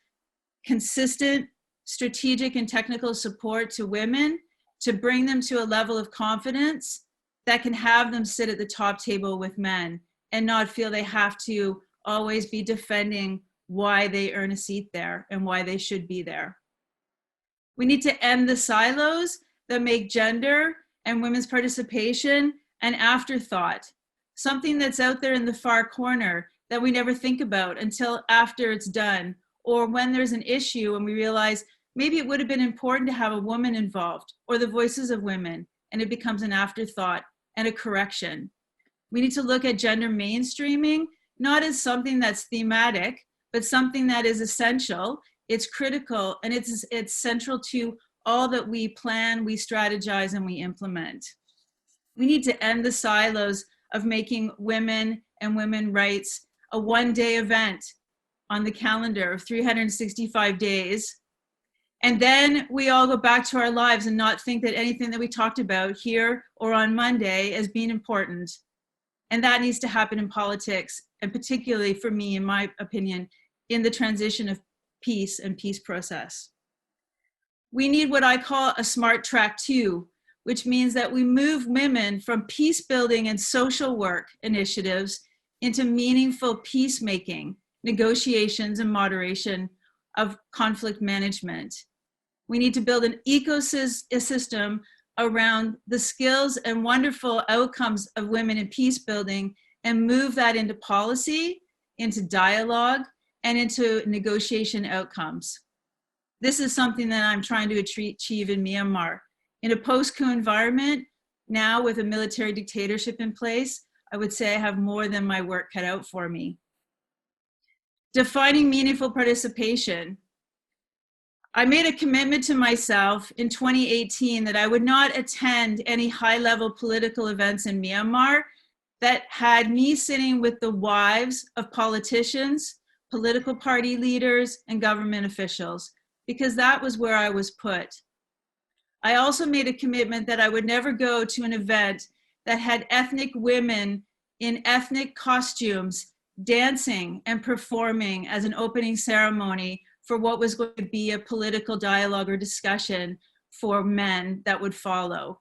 consistent strategic and technical support to women to bring them to a level of confidence that can have them sit at the top table with men and not feel they have to always be defending why they earn a seat there and why they should be there. We need to end the silos that make gender and women's participation an afterthought, something that's out there in the far corner that we never think about until after it's done, or when there's an issue and we realize maybe it would have been important to have a woman involved or the voices of women, and it becomes an afterthought and a correction. We need to look at gender mainstreaming, not as something that's thematic, but something that is essential, it's critical, and it's central to all that we plan, we strategize, and we implement. We need to end the silos of making women and women's rights a one-day event on the calendar of 365 days. And then we all go back to our lives and not think that anything that we talked about here or on Monday is being important. And that needs to happen in politics, and particularly for me, in my opinion, in the transition of peace and peace process. We need what I call a smart track 2, which means that we move women from peace building and social work initiatives into meaningful peacemaking, negotiations, and moderation of conflict management. We need to build an ecosystem around the skills and wonderful outcomes of women in peace building and move that into policy, into dialogue, and into negotiation outcomes. This is something that I'm trying to achieve in Myanmar. In a post-coup environment, now with a military dictatorship in place, I would say I have more than my work cut out for me. Defining meaningful participation. I made a commitment to myself in 2018 that I would not attend any high-level political events in Myanmar that had me sitting with the wives of politicians, political party leaders, and government officials, because that was where I was put. I also made a commitment that I would never go to an event that had ethnic women in ethnic costumes dancing and performing as an opening ceremony for what was going to be a political dialogue or discussion for men that would follow.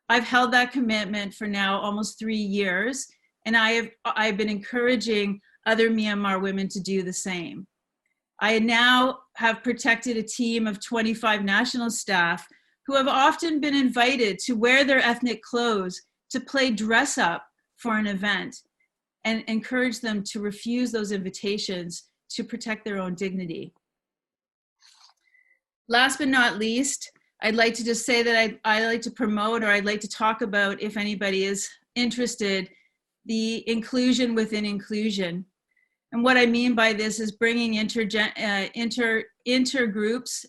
I've held that commitment for now almost 3 years, and I've been encouraging other Myanmar women to do the same. I now have protected a team of 25 national staff who have often been invited to wear their ethnic clothes to play dress up for an event, and encourage them to refuse those invitations to protect their own dignity. Last but not least, I'd like to just say that I like to promote, or I'd like to talk about, if anybody is interested, the inclusion within inclusion. And what I mean by this is bringing intergroups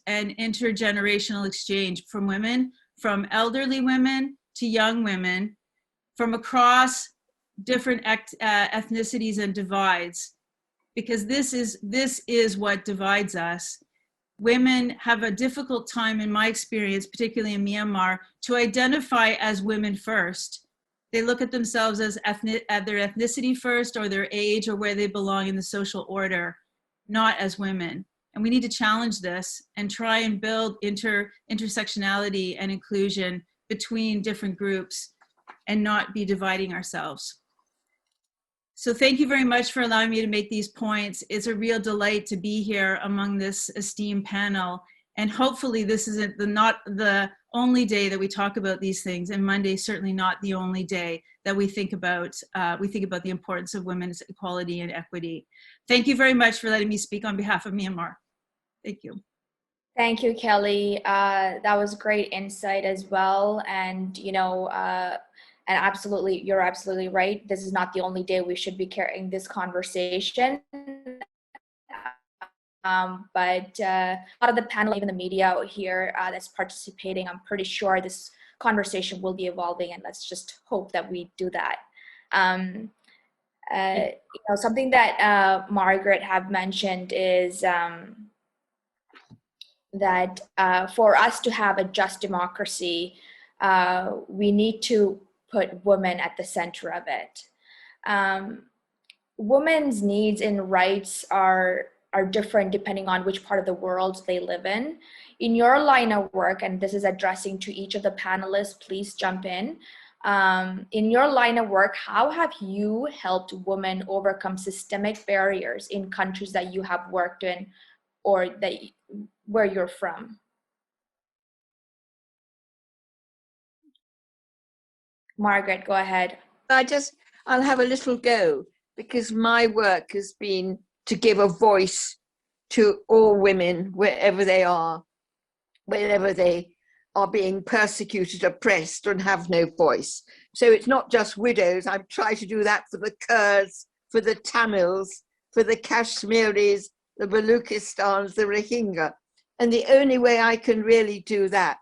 and intergenerational exchange from women, from elderly women to young women, from across different ethnicities and divides, because this is what divides us. Women have a difficult time, in my experience, particularly in Myanmar, to identify as women first. They look at themselves as their ethnicity first, or their age, or where they belong in the social order, not as women. And we need to challenge this and try and build intersectionality and inclusion between different groups and not be dividing ourselves. So thank you very much for allowing me to make these points. It's a real delight to be here among this esteemed panel. And hopefully this isn't not the only day that we talk about these things, and Monday certainly not the only day that we think about the importance of women's equality and equity. Thank you very much for letting me speak on behalf of Myanmar. Thank you. Thank you, Kelly. That was great insight as well. And, you know, and absolutely, you're absolutely right. This is not the only day we should be carrying this conversation. But a lot of the panel, even the media out here that's participating, I'm pretty sure this conversation will be evolving, and let's just hope that we do that. You know, something that Margaret have mentioned is that for us to have a just democracy, we need to put women at the center of it. Women's needs and rights are different depending on which part of the world they live in. In your line of work, and this is addressing to each of the panelists, please jump in. In your line of work, how have you helped women overcome systemic barriers in countries that you have worked in or where you're from? Margaret, go ahead. I'll have a little go, because my work has been to give a voice to all women wherever they are, wherever they are being persecuted, oppressed, and have no voice. So it's not just widows. I've tried to do that for the Kurds, for the Tamils, for the Kashmiris, the Baluchistans, the Rohingya. And the only way I can really do that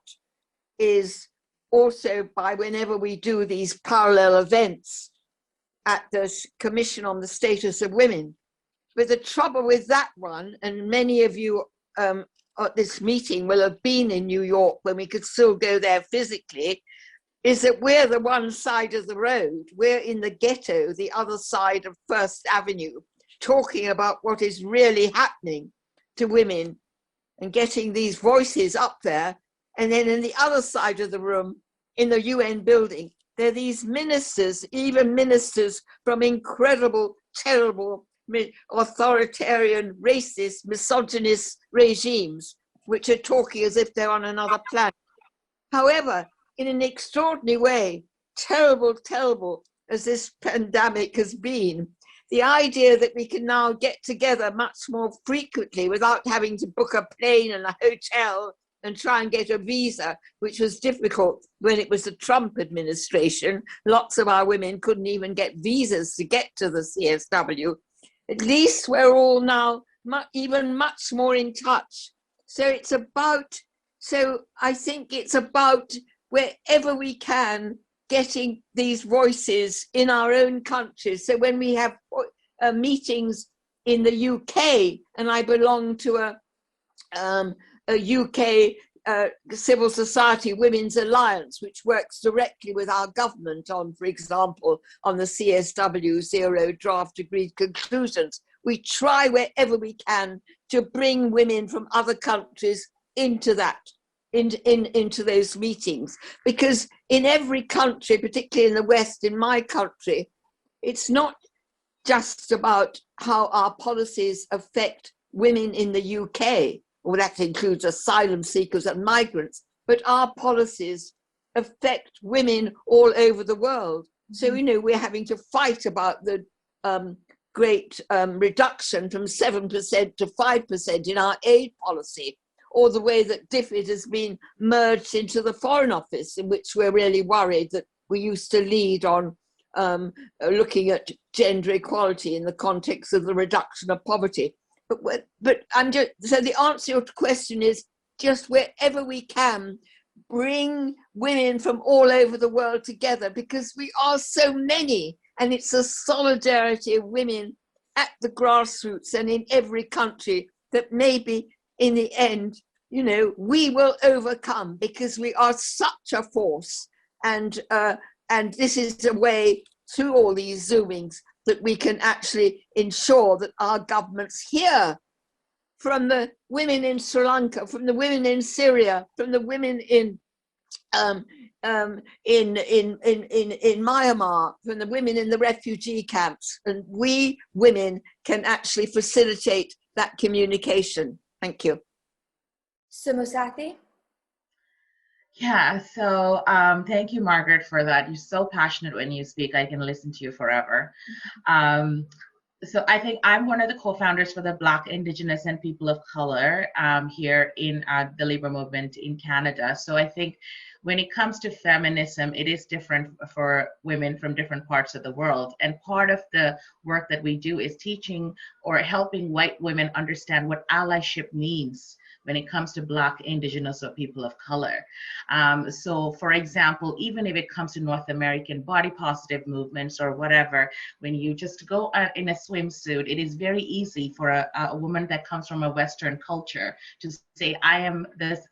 is also by whenever we do these parallel events at the Commission on the Status of Women. But the trouble with that one, and many of you at this meeting will have been in New York when we could still go there physically, is that we're the one side of the road. We're in the ghetto, the other side of First Avenue, talking about what is really happening to women and getting these voices up there. And then in the other side of the room, in the UN building, there are these ministers, even ministers from incredible, terrible, authoritarian, racist, misogynist regimes, which are talking as if they're on another planet. However, in an extraordinary way, terrible, terrible as this pandemic has been, the idea that we can now get together much more frequently without having to book a plane and a hotel and try and get a visa, which was difficult when it was the Trump administration. Lots of our women couldn't even get visas to get to the CSW. At least we're all now even much more in touch. So it's about, so I think it's about wherever we can, getting these voices in our own countries. So when we have meetings in the UK, and I belong to a UK civil society women's alliance, which works directly with our government on, for example, on the CSW zero draft agreed conclusions. We try wherever we can to bring women from other countries into that, into those meetings, because in every country, particularly in the West, in my country, it's not just about how our policies affect women in the UK, or that includes asylum seekers and migrants, but our policies affect women all over the world. So, you know, we're having to fight about the great reduction from 7% to 5% in our aid policy, or the way that DFID has been merged into the Foreign Office, in which we're really worried that we used to lead on looking at gender equality in the context of the reduction of poverty. But I'm just, so the answer to your question is just wherever we can, bring women from all over the world together, because we are so many, and it's a solidarity of women at the grassroots and in every country that maybe in the end, you know, we will overcome, because we are such a force. And this is a way through all these Zoomings that we can actually ensure that our governments hear from the women in Sri Lanka, from the women in Syria, from the women in Myanmar, from the women in the refugee camps, and we women can actually facilitate that communication. Thank you. Sumu, Sathi? Yeah, so thank you, Margaret, for that. You're so passionate when you speak. I can listen to you forever. So I think I'm one of the co-founders for the Black, Indigenous, and People of Color here in the labor movement in Canada. So I think when it comes to feminism, it is different for women from different parts of the world. And part of the work that we do is teaching or helping white women understand what allyship means when it comes to Black, Indigenous, or people of color. So for example, even if it comes to North American body positive movements or whatever, when you just go in a swimsuit, it is very easy for a woman that comes from a Western culture to say, I am this,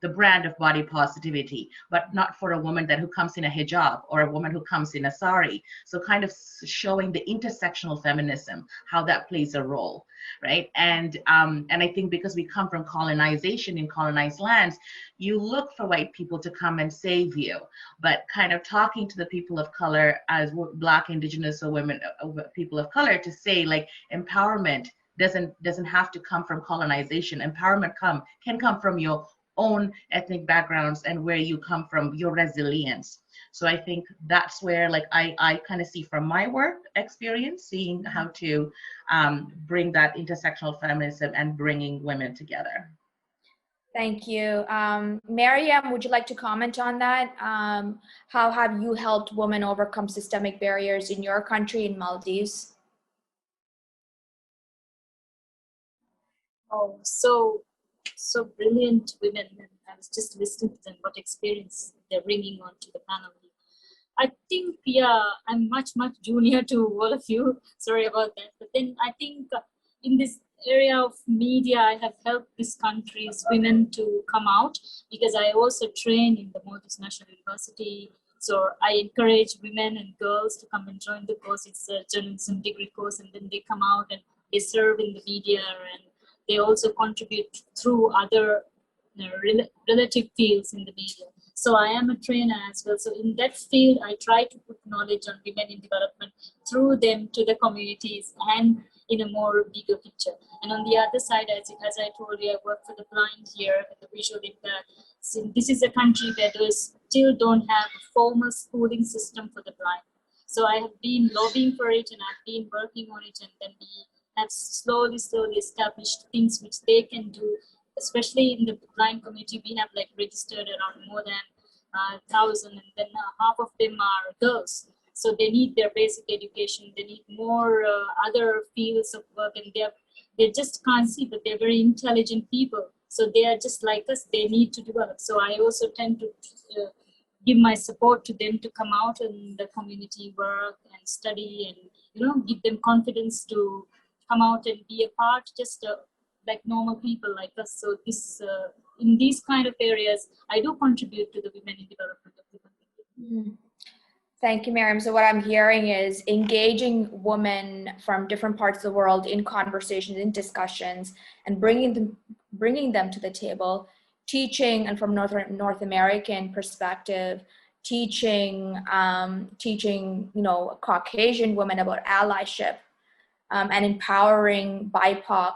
the brand of body positivity, but not for a woman who comes in a hijab or a woman who comes in a sari. So kind of showing the intersectional feminism, how that plays a role, right? And I think because we come from colonization in colonized lands, you look for white people to come and save you, but kind of talking to the people of color as Black, Indigenous, or women, people of color, to say like empowerment doesn't have to come from colonization. Empowerment can come from your own ethnic backgrounds and where you come from, your resilience. So I think that's where, like, I kind of see from my work experience, seeing how to bring that intersectional feminism and bringing women together. Thank you. Mariyam, would you like to comment on that? How have you helped women overcome systemic barriers in your country, in Maldives? Oh, so brilliant women. And I was just listening to them, what experience they're bringing onto the panel. I think, yeah, I'm much junior to all of you. Sorry about that. But then I think in this area of media, I have helped this country's women to come out, because I also train in the Maldives National University. So I encourage women and girls to come and join the course. It's a journalism degree course, and then they come out and they serve in the media, and they also contribute through other relative fields in the media. So I am a trainer as well. So in that field, I try to put knowledge on women in development through them to the communities and in a more bigger picture. And on the other side, as I told you, I work for the blind here at the visual impact. So this is a country where they still don't have a formal schooling system for the blind. So I have been lobbying for it, and I've been working on it, and then we have slowly established things which they can do. Especially in the blind community, we have like registered around more than 1,000, and then half of them are girls. So they need their basic education. They need more other fields of work, and they just can't see, but they're very intelligent people. So they are just like us. They need to develop. So I also tend to give my support to them to come out in the community work and study, and give them confidence to come out and be a part, just like normal people like us. So this, in these kind of areas, I do contribute to the women in development of the country. Thank you, Mariyam. So what I'm hearing is engaging women from different parts of the world in conversations, in discussions, and bringing them to the table, teaching, and from North American perspective, teaching Caucasian women about allyship, and empowering BIPOC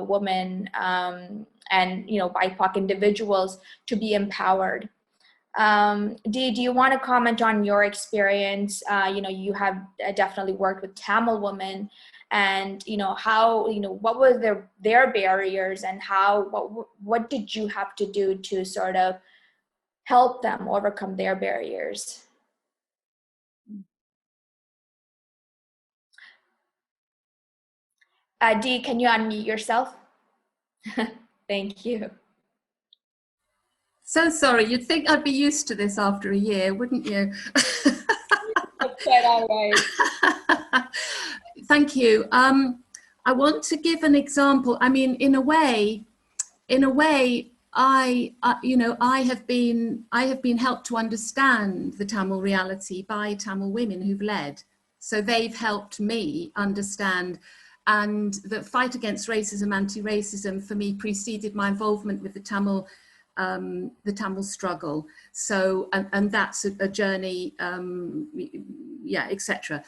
women and BIPOC individuals to be empowered. Dee, do you want to comment on your experience? You have definitely worked with Tamil women, and how what were their barriers, and what did you have to do to sort of help them overcome their barriers? Dee, can you unmute yourself? Thank you. So sorry, you'd think I'd be used to this after a year, wouldn't you? Okay, all right. Thank you. I want to give an example. I mean, in a way, I have been helped to understand the Tamil reality by Tamil women who've led. So they've helped me understand. And the fight against racism, anti-racism, for me preceded my involvement with the Tamil struggle. So, and that's a journey, etc.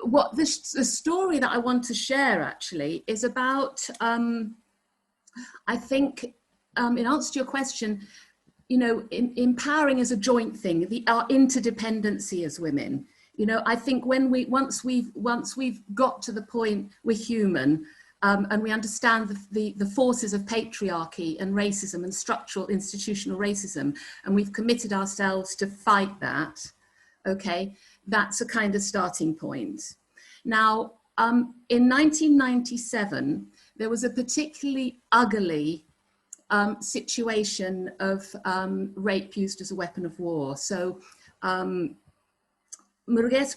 What the story that I want to share actually is about, I think, in answer to your question, empowering as a joint thing, our interdependency as women. I think once we've got to the point we're human, and we understand the forces of patriarchy and racism and structural institutional racism, and we've committed ourselves to fight that, okay, that's a kind of starting point. Now, in 1997, there was a particularly ugly situation of rape used as a weapon of war. So, Margaret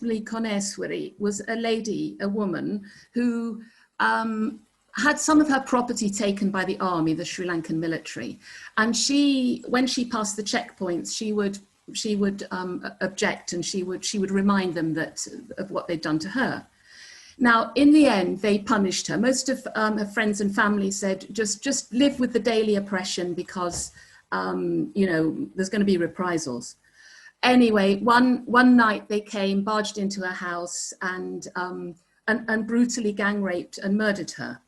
was a woman who had some of her property taken by the army, the Sri Lankan military. And when she passed the checkpoints, she would object, and she would remind them of what they'd done to her. Now, in the end, they punished her. Most of her friends and family said, just live with the daily oppression, because there's going to be reprisals. Anyway, one night they barged into her house and brutally gang raped and murdered her.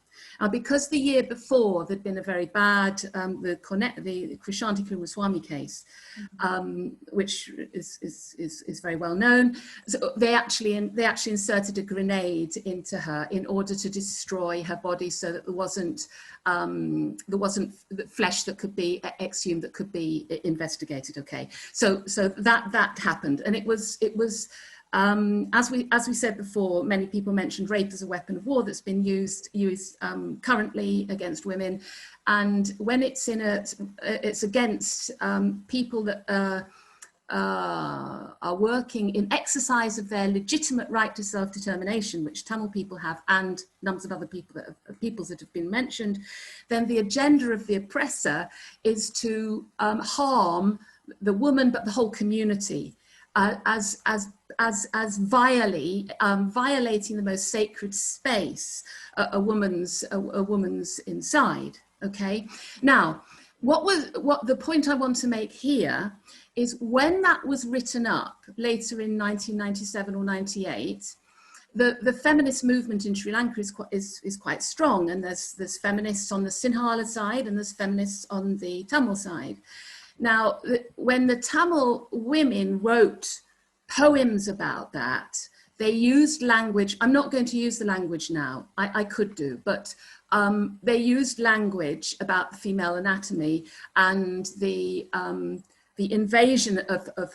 Because the year before there'd been a very bad, the Krishanti Kumaraswamy case, which is very well known. So they actually inserted a grenade into her in order to destroy her body, so that there wasn't flesh that could be exhumed, that could be investigated. Okay, so that happened, and it was. As we said before, many people mentioned rape as a weapon of war that's been used currently against women, and when it's against people that are working in exercise of their legitimate right to self-determination, which Tamil people have, and numbers of other peoples that have been mentioned, then the agenda of the oppressor is to harm the woman, but the whole community. As violating the most sacred space a woman's inside. Okay. Now, what the point I want to make here is, when that was written up later in 1997 or 98, the feminist movement in Sri Lanka is quite strong, and there's feminists on the Sinhala side and there's feminists on the Tamil side. Now, when the Tamil women wrote poems about that, they used language. I'm not going to use the language now. I could do, but they used language about the female anatomy and the invasion of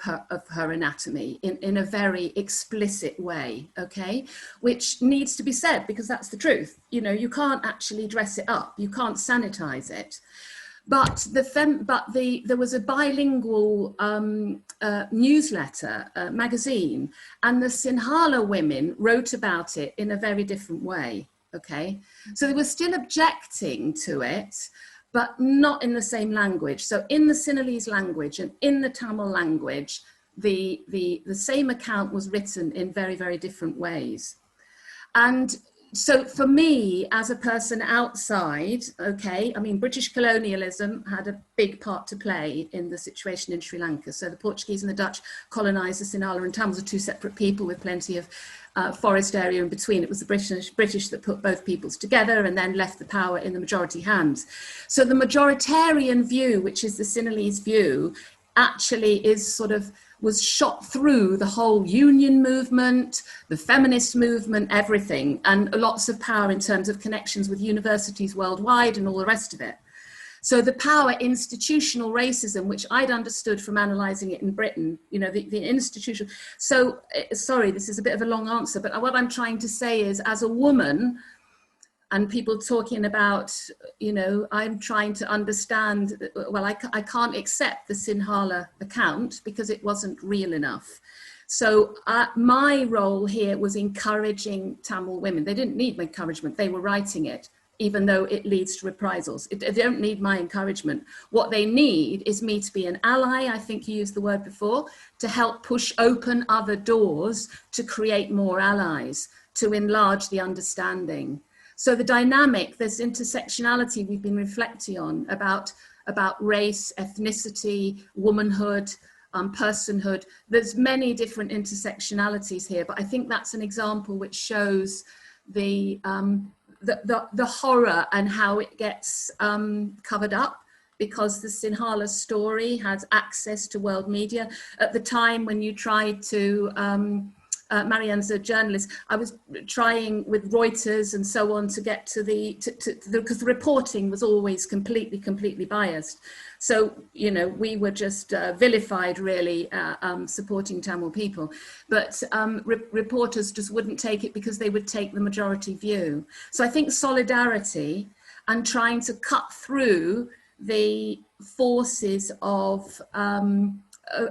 her anatomy in a very explicit way. Okay, which needs to be said, because that's the truth. You know, you can't actually dress it up. You can't sanitize it. But there was a bilingual newsletter, magazine, and the Sinhala women wrote about it in a very different way. Okay, so they were still objecting to it, but not in the same language. So in the Sinhalese language and in the Tamil language, the same account was written in very, very different ways. And so for me, as a person outside, okay, I mean, British colonialism had a big part to play in the situation in Sri Lanka. So the Portuguese and the Dutch colonized the Sinhala and Tamils are two separate people with plenty of forest area in between. It was the British that put both peoples together and then left the power in the majority hands. So the majoritarian view, which is the Sinhalese view, actually was shot through the whole union movement, the feminist movement, everything, and lots of power in terms of connections with universities worldwide and all the rest of it. So the power, institutional racism, which I'd understood from analysing it in Britain, you know, the institutional. So, sorry, this is a bit of a long answer, but what I'm trying to say is, as a woman, and people talking about, you know, I'm trying to understand, well, I can't accept the Sinhala account because it wasn't real enough. So my role here was encouraging Tamil women. They didn't need my encouragement. They were writing it, even though it leads to reprisals. They don't need my encouragement. What they need is me to be an ally, I think you used the word before, to help push open other doors, to create more allies, to enlarge the understanding. So the dynamic, there's intersectionality we've been reflecting on about race, ethnicity, womanhood, personhood. There's many different intersectionalities here, but I think that's an example which shows the horror and how it gets covered up, because the Sinhala story has access to world media. At the time when you tried to, Mariyam's a journalist, I was trying with Reuters and so on to get to because the reporting was always completely biased. So, you know, we were just vilified, really, supporting Tamil people. But reporters just wouldn't take it because they would take the majority view. So I think solidarity and trying to cut through the forces of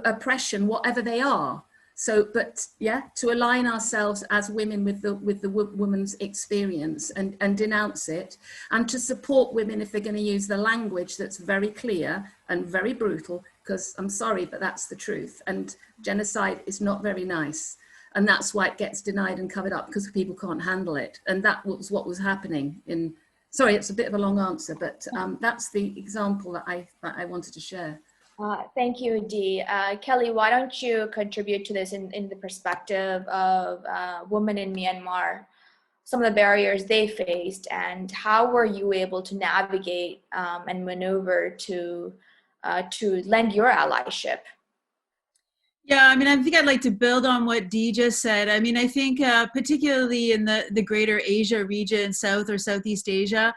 oppression, whatever they are. So, but yeah, to align ourselves as women with the woman's experience and denounce it, and to support women if they're going to use the language that's very clear and very brutal, because I'm sorry, but that's the truth. And genocide is not very nice. And that's why it gets denied and covered up, because people can't handle it. And that was what was happening in, sorry, it's a bit of a long answer, but that's the example that I wanted to share. Thank you, Dee. Kelly, why don't you contribute to this in the perspective of women in Myanmar? some of the barriers they faced, and how were you able to navigate and maneuver to lend your allyship? Yeah, I mean, I think I'd like to build on what Dee just said. I mean, I think particularly in the greater Asia region, South or Southeast Asia,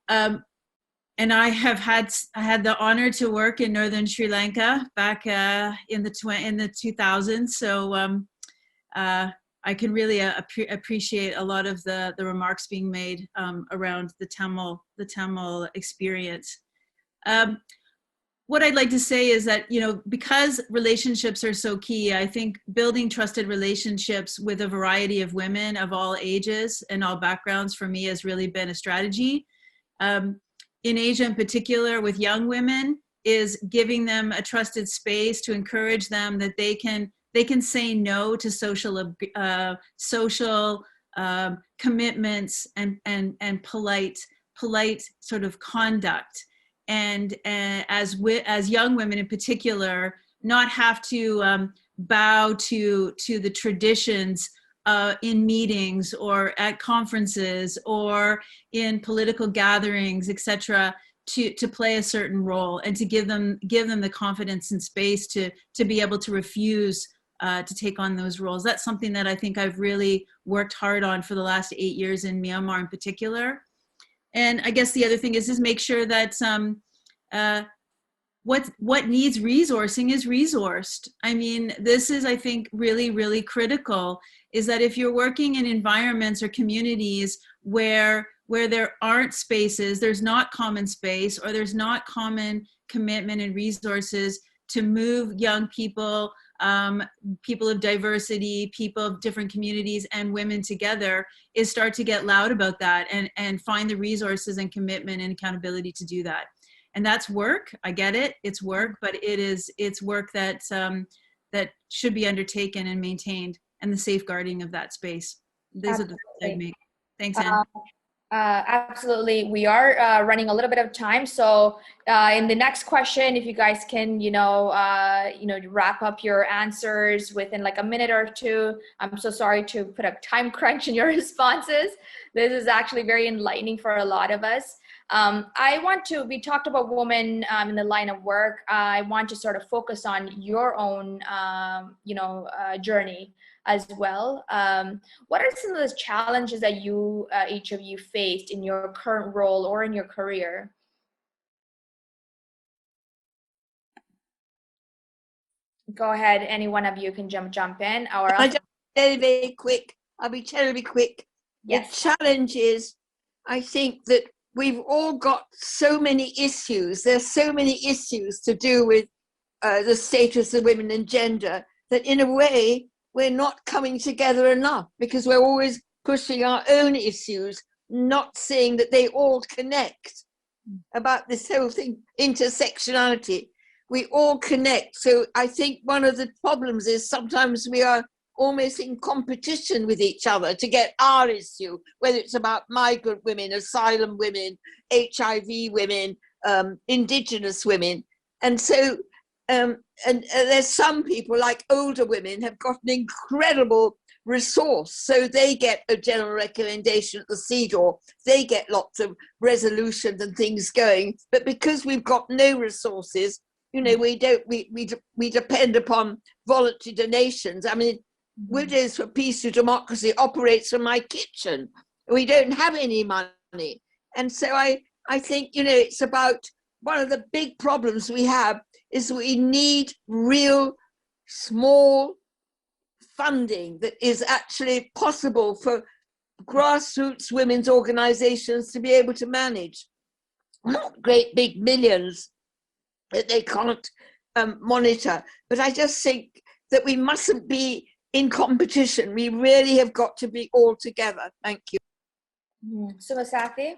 and I had the honor to work in northern Sri Lanka back in the 2000s. So I can really appreciate a lot of the remarks being made around the Tamil experience. What I'd like to say is that, you know, because relationships are so key, I think building trusted relationships with a variety of women of all ages and all backgrounds for me has really been a strategy. In Asia in particular, with young women, is giving them a trusted space to encourage them that they can say no to social commitments and polite sort of conduct. And as young women in particular, not have to bow to the traditions in meetings or at conferences or in political gatherings, etc., to play a certain role, and to give them the confidence and space to be able to refuse to take on those roles. That's something that I think I've really worked hard on for the last 8 years in Myanmar in particular. And I guess the other thing is make sure that what needs resourcing is resourced. I mean, this is, I think, really, really critical, is that if you're working in environments or communities where there aren't spaces, there's not common space, or there's not common commitment and resources to move young people, people of diversity, people of different communities, and women together, is start to get loud about that and find the resources and commitment and accountability to do that. And that's work. I get it. It's work, but it's work that should be undertaken and maintained, and the safeguarding of that space. These are the points I'd make. Thanks, Anne. Absolutely. We are running a little bit of time. So in the next question, if you guys can, wrap up your answers within like a minute or two. I'm so sorry to put a time crunch in your responses. This is actually very enlightening for a lot of us. We talked about women in the line of work. I want to sort of focus on your own, journey as well. What are some of the challenges that each of you faced in your current role or in your career? Go ahead, any one of you can jump in. Or I'll be very quick. Yes. The challenge is, I think that we've all got so many issues. There's so many issues to do with the status of women and gender, that in a way, we're not coming together enough, because we're always pushing our own issues, not seeing that they all connect. About this whole thing, intersectionality, we all connect. So I think one of the problems is sometimes we are almost in competition with each other to get our issue, whether it's about migrant women, asylum women, HIV women, indigenous women. And so and there's some people, like older women, have got an incredible resource. So they get a general recommendation at the CEDAW, they get lots of resolutions and things going. But because we've got no resources, we depend upon voluntary donations. I mean, Widows for Peace and Democracy operates from my kitchen. We don't have any money. And so I think, it's about, one of the big problems we have is we need real small funding that is actually possible for grassroots women's organizations to be able to manage. Not great big millions that they can't monitor, but I just think that we mustn't be in competition. We really have got to be all together. Thank you. Sathi?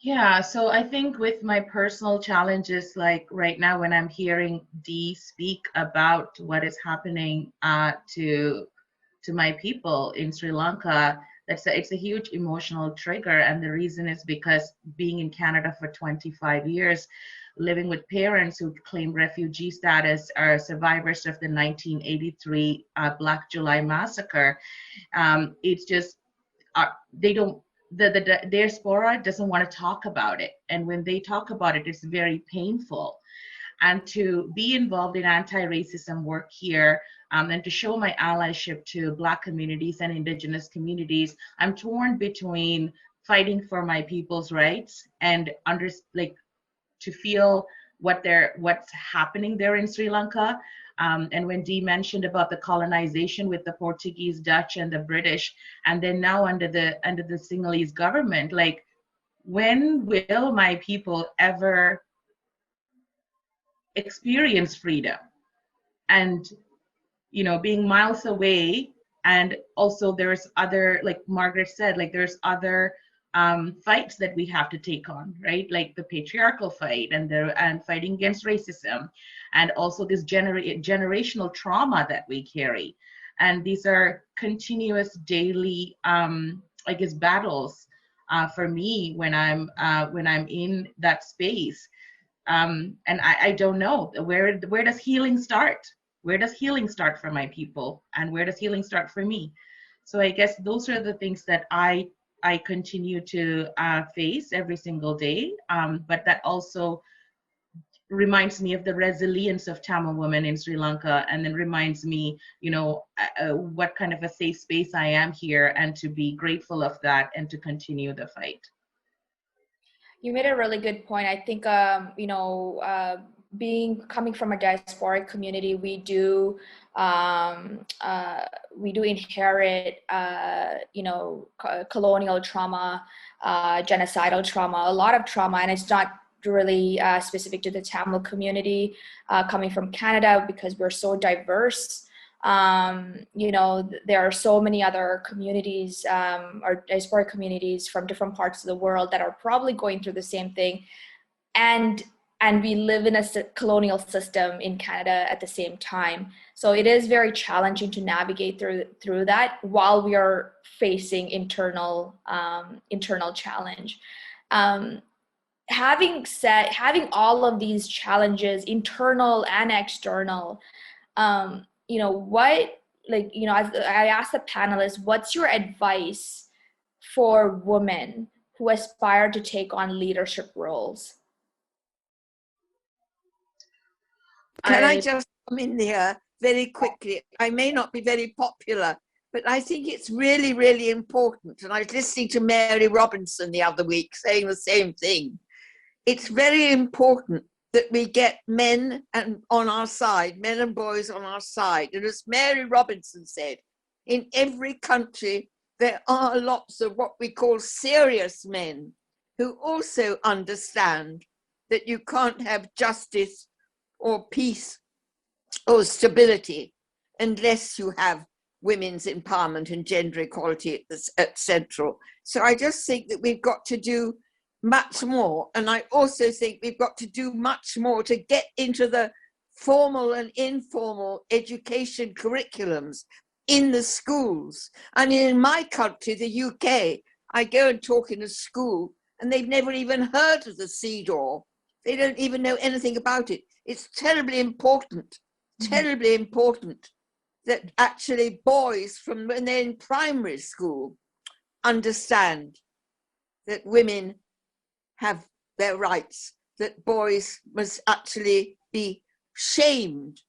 Yeah, so I think with my personal challenges, like right now when I'm hearing Dee speak about what is happening to my people in Sri Lanka, it's a huge emotional trigger. And the reason is because being in Canada for 25 years, living with parents who claim refugee status are survivors of the 1983 Black July massacre. It's just, they don't, the diaspora doesn't want to talk about it. And when they talk about it, it's very painful. And to be involved in anti-racism work here, and to show my allyship to Black communities and Indigenous communities, I'm torn between fighting for my people's rights and to feel what's happening there in Sri Lanka. And when Dee mentioned about the colonization with the Portuguese, Dutch, and the British, and then now under the Sinhalese government, like, when will my people ever experience freedom? And, you know, being miles away, and also there's other, like Margaret said, like there's other fights that we have to take on, right? Like the patriarchal fight and fighting against racism, and also this generational trauma that we carry. And these are continuous daily, I guess, battles for me when I'm in that space. And I don't know, where does healing start? Where does healing start for my people? And where does healing start for me? So I guess those are the things that I continue to face every single day. But that also reminds me of the resilience of Tamil women in Sri Lanka, and then reminds me, you know, what kind of a safe space I am here, and to be grateful of that and to continue the fight. You made a really good point. I think, you know, coming from a diasporic community, we do inherit, you know, colonial trauma, genocidal trauma, a lot of trauma, and it's not really specific to the Tamil community coming from Canada, because we're so diverse. You know, there are so many other communities or diasporic communities from different parts of the world that are probably going through the same thing, and we live in a colonial system in Canada at the same time. So it is very challenging to navigate through that while we are facing internal challenge. Having all of these challenges, internal and external, you know, what, like, you know, I asked the panelists, what's your advice for women who aspire to take on leadership roles? Can I just come in there very quickly? I may not be very popular, but I think it's really, really important. And I was listening to Mary Robinson the other week saying the same thing. It's very important that we get men on our side, men and boys on our side. And as Mary Robinson said, in every country, there are lots of what we call serious men who also understand that you can't have justice or peace or stability unless you have women's empowerment and gender equality at central. So I just think that we've got to do much more. And I also think we've got to do much more to get into the formal and informal education curriculums in the schools. I mean, in my country, the UK, I go and talk in a school and they've never even heard of the CEDAW. They don't even know anything about it. It's terribly important that actually boys from when they're in primary school understand that women have their rights, that boys must actually be shamed.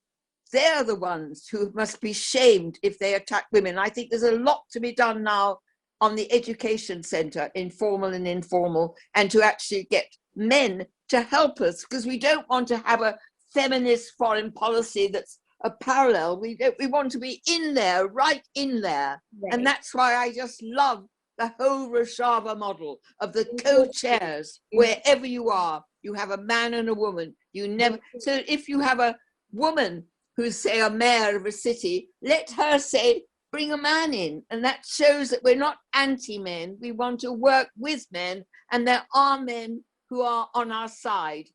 They're the ones who must be shamed if they attack women. I think there's a lot to be done now on the education centre, informal and informal, and to actually get men to help us, because we don't want to have a feminist foreign policy that's a parallel. We want to be in there, right in there. Right. And that's why I just love the whole Rojava model of the co-chairs. Wherever you are, you have a man and a woman. You never. So if you have a woman who's, say, a mayor of a city, let her say, bring a man in. And that shows that we're not anti-men. We want to work with men, and there are men who are on our side.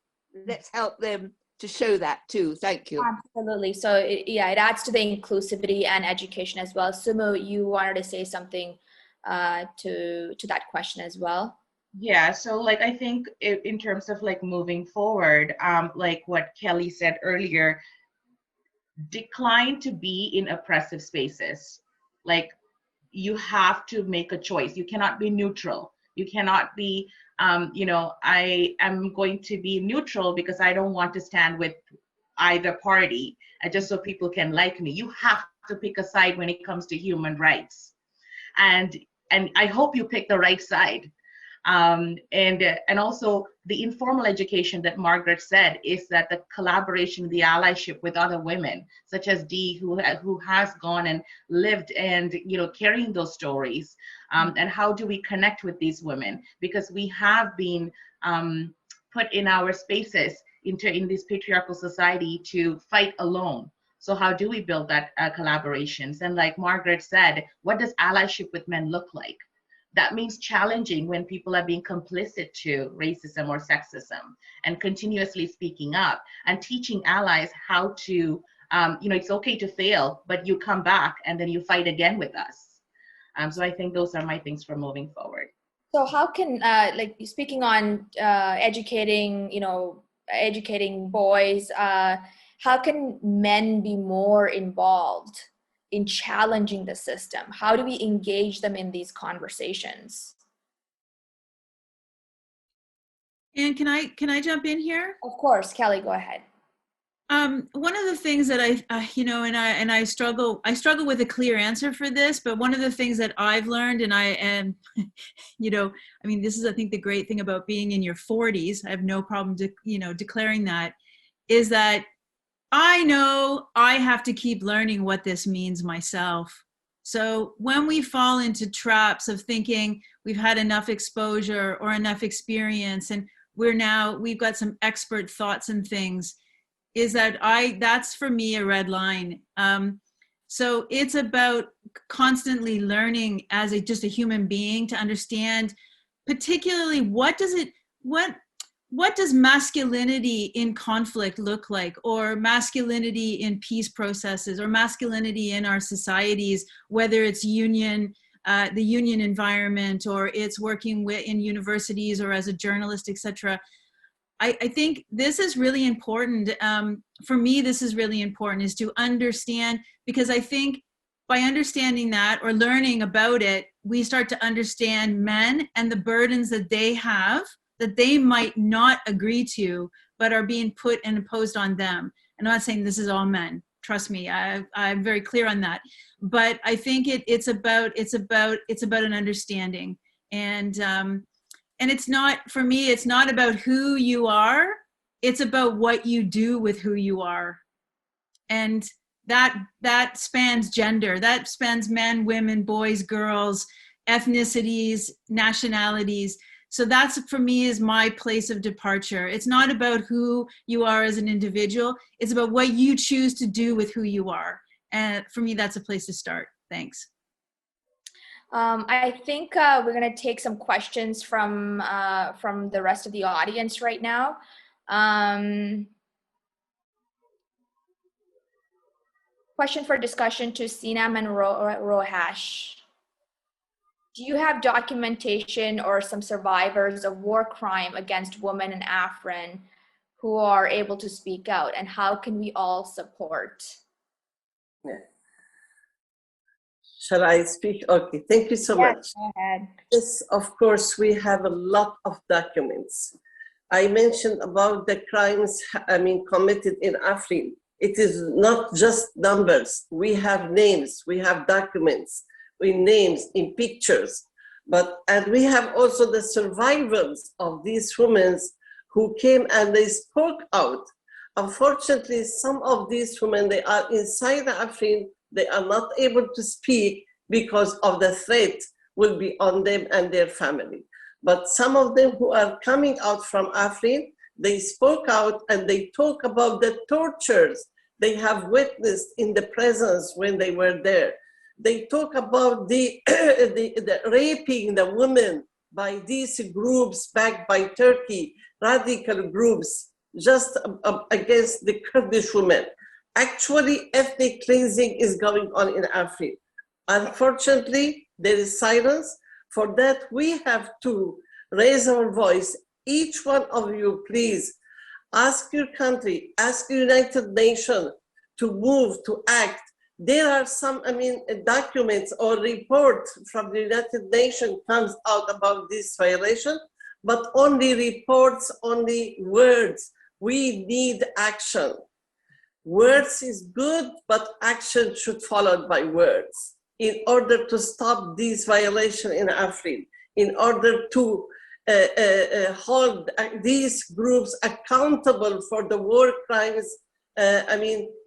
Let's help them to show that too. Thank you. Absolutely. So it adds to the inclusivity and education as well. Sumu, you wanted to say something to that question as well? Yeah, so like I think in terms of like moving forward, like what Kelly said earlier, decline to be in oppressive spaces. Like you have to make a choice. You cannot be neutral. You cannot be, I am going to be neutral because I don't want to stand with either party, just so people can like me. You have to pick a side when it comes to human rights, and I hope you pick the right side. And also the informal education that Margaret said is that the collaboration, the allyship with other women, such as Dee, who has gone and lived and carrying those stories, and how do we connect with these women, because we have been put in our spaces in this patriarchal society to fight alone. So how do we build that collaborations? And like Margaret said, what does allyship with men look like? That means challenging when people are being complicit to racism or sexism and continuously speaking up, and teaching allies how to, it's okay to fail, but you come back and then you fight again with us. So I think those are my things for moving forward. So how can, like speaking on educating boys, how can men be more involved in challenging the system? How do we engage them in these conversations? And can I jump in here? Of course, Kelly, go ahead. One of the things that I struggle with a clear answer for this, but one of the things that I've learned, and I am, this is, I think, the great thing about being in your 40s, I have no problem declaring that, is that I know I have to keep learning what this means myself. So when we fall into traps of thinking we've had enough exposure or enough experience and we've got some expert thoughts and things, that's for me a red line. So it's about constantly learning as just a human being to understand, particularly what does masculinity in conflict look like, or masculinity in peace processes, or masculinity in our societies, whether it's the union environment, or it's working in universities or as a journalist, etc. I think this is really important. For me, this is really important, is to understand, because I think by understanding that or learning about it, we start to understand men and the burdens that they have, that they might not agree to, but are being put and imposed on them. And I'm not saying this is all men. Trust me, I'm very clear on that. But I think it's about an understanding. And it's not, for me, it's not about who you are. It's about what you do with who you are. And that spans gender. That spans men, women, boys, girls, ethnicities, nationalities. So that's, for me, is my place of departure. It's not about who you are as an individual. It's about what you choose to do with who you are. And for me, that's a place to start. Thanks. I think we're going to take some questions from the rest of the audience right now. Question for discussion to Sinam and Rohash. Do you have documentation or some survivors of war crime against women in Afrin who are able to speak out, and how can we all support? Yeah. Shall I speak? Okay, thank you so much. Go ahead. Yes, of course, we have a lot of documents. I mentioned about the crimes, committed in Afrin. It is not just numbers. We have names, we have documents, with names, in pictures. And we have also the survivors of these women who came and they spoke out. Unfortunately, some of these women, they are inside Afrin. They are not able to speak because of the threat will be on them and their family. But some of them who are coming out from Afrin, they spoke out and they talk about the tortures they have witnessed in the presence when they were there. They talk about the raping the women by these groups backed by Turkey, radical groups, just against the Kurdish women. Actually, ethnic cleansing is going on in Afrin. Unfortunately, there is silence. For that, we have to raise our voice. Each one of you, please, ask your country, ask the United Nations to move, to act. There are some, documents or reports from the United Nations comes out about this violation, but only reports, only words. We need action. Words is good, but action should follow by words in order to stop this violation in Africa, in order to hold these groups accountable for the war crimes,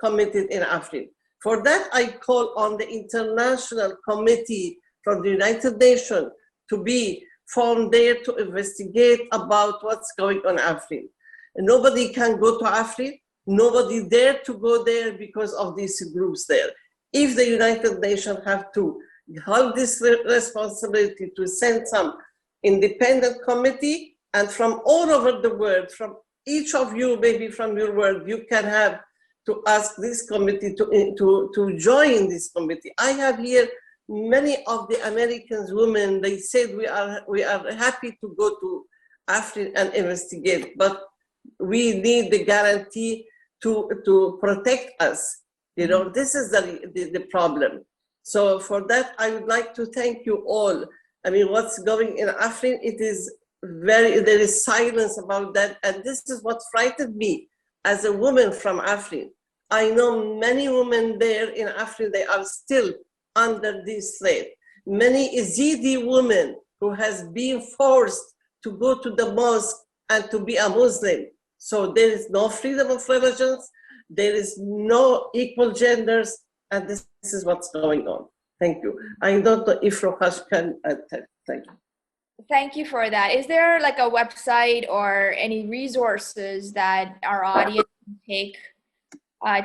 committed in Africa. For that, I call on the International Committee from the United Nations to be formed there to investigate about what's going on in Africa. Nobody can go to Africa. Nobody dare to go there because of these groups there. If the United Nations have to hold this responsibility to send some independent committee, and from all over the world, from each of you, maybe from your world, you can have to ask this committee to join this committee. I have here many of the Americans women, they said we are happy to go to Africa and investigate, but we need the guarantee to protect us. You know, this is the problem. So for that, I would like to thank you all. I mean, what's going in Africa, it is there is silence about that. And this is what frightened me as a woman from Africa. I know many women there in Africa, they are still under this threat. Many Yazidi women who has been forced to go to the mosque and to be a Muslim. So there is no freedom of religions, there is no equal genders, and this is what's going on. Thank you. I don't know if Rokash can thank you. Thank you for that. Is there like a website or any resources that our audience can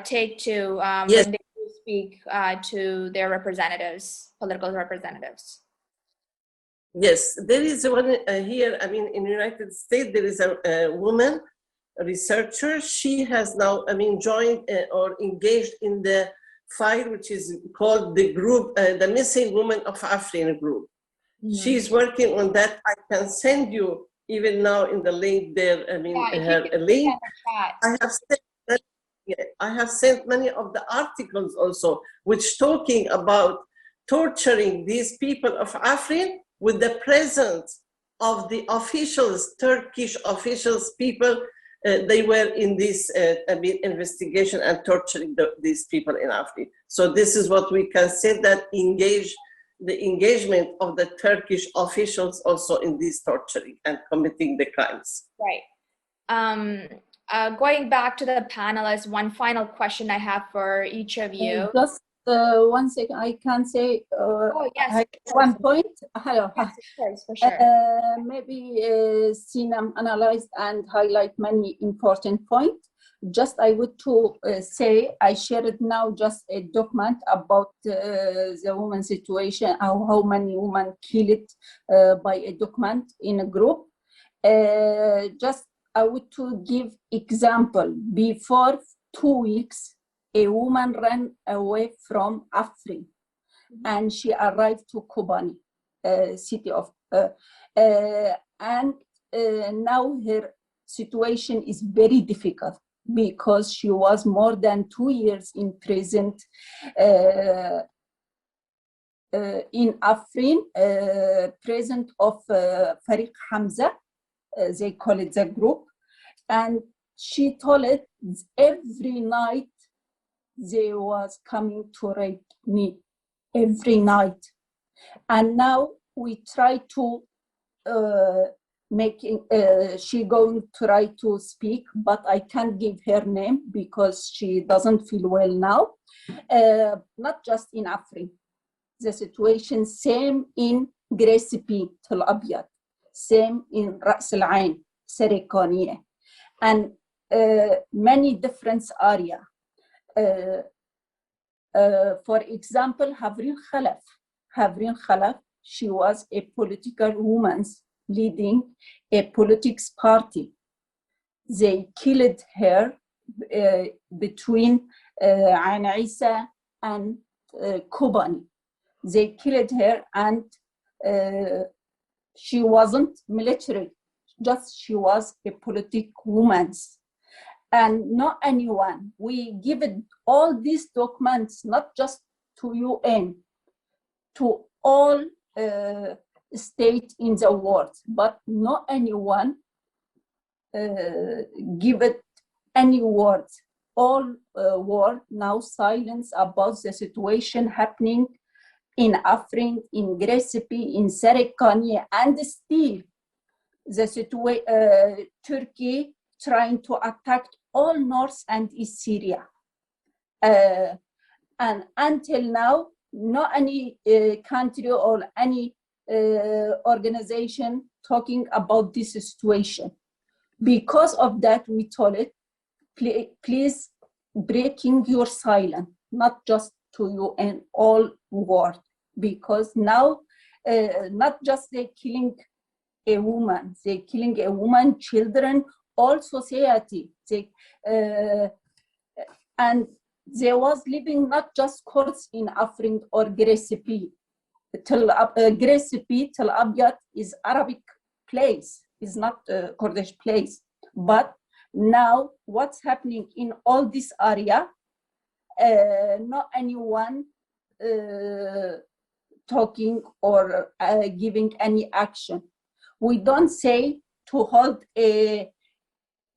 take to Yes. when they speak to their representatives, political representatives? Yes, there is one here, I mean, in the United States, there is a woman, a researcher. She has now, joined or engaged in the fight, which is called the group, the Missing Women of Africa group. Mm-hmm. She's working on that. I can send you even now in the link there, her link. I have sent many of the articles also, which talking about torturing these people of Africa with the presence of the officials, Turkish officials, people, they were in this investigation and torturing these people in Africa. So this is what we can say, that the engagement of the Turkish officials also in this torturing and committing the crimes. Right. Going back to the panelists, one final question I have for each of you. Just 1 second, I can say yes, one point. Hello. Yes, of course, for sure. Maybe Sinam analyzed and highlight many important points. Just I would to say, I shared now just a document about the woman situation, how many women killed by a document in a group. Just I would to give example. Before 2 weeks, a woman ran away from Africa, and she arrived to Kobani, city of, and now her situation is very difficult because she was more than 2 years in prison in Afrin, prison of Farid Hamza. They call it the group, and she told it every night they was coming to rape me every night. And now we try to she going to try to speak, but I can't give her name because she doesn't feel well now. Not just in Africa, the situation same in Grecipi, Tel Abyad, same in Ras Al Ain, Serikaniye, and many different areas. For example, Havrin Khalaf, she was a political woman leading a politics party. They killed her between Ain Isa and Kobani. They killed her, and She wasn't military, just she was a political woman. And not anyone. We give it all these documents, not just to UN, to all states in the world, but not anyone give it any words. All world now silence about the situation happening in Afrin, in Recipe, in Serikani, and still the Turkey trying to attack all North and East Syria. And until now, not any country or any organization talking about this situation. Because of that, we told it, please breaking your silence, not just to UN, all world. Because now, not just they killing a woman, they killing a woman, children, all society. And they was living not just Kurds in Afrin or Recipe. Recipe, Tel Abyad is Arabic place, is not a Kurdish place. But now what's happening in all this area, not anyone talking or giving any action. We don't say to hold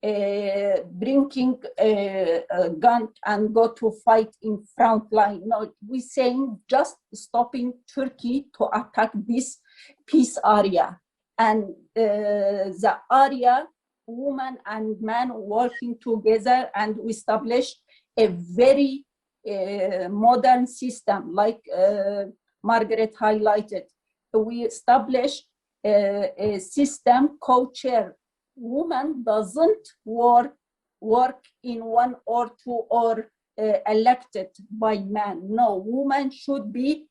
bringing a gun and go to fight in front line. No, we're saying just stopping Turkey to attack this peace area. And the area, women and men working together, and we established a very modern system, like Margaret highlighted. We established a system co-chair. Woman doesn't work in one or two or elected by man. No, women should be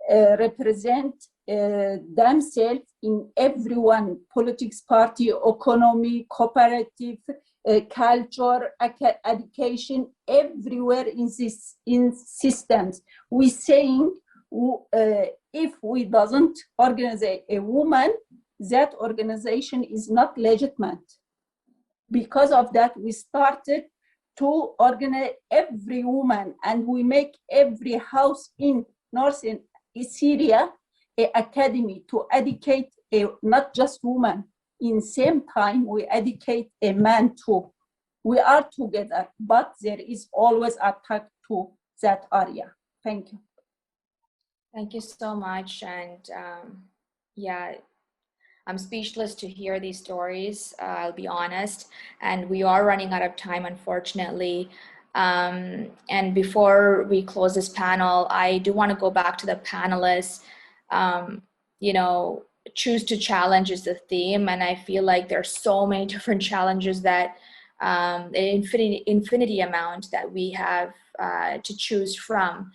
represent themselves in everyone, politics party, economy, cooperative, culture, education, everywhere in systems. We're saying if we doesn't organize a woman, that organization is not legitimate. Because of that, we started to organize every woman, and we make every house in North and Syria an academy to educate not just women. In same time, we educate a man too. We are together, but there is always attack to that area. Thank you. Thank you so much. And yeah, I'm speechless to hear these stories, I'll be honest. And we are running out of time, unfortunately. And before we close this panel, I do want to go back to the panelists. You know, choose to challenge is the theme. And I feel like there's so many different challenges that an infinity amount that we have to choose from.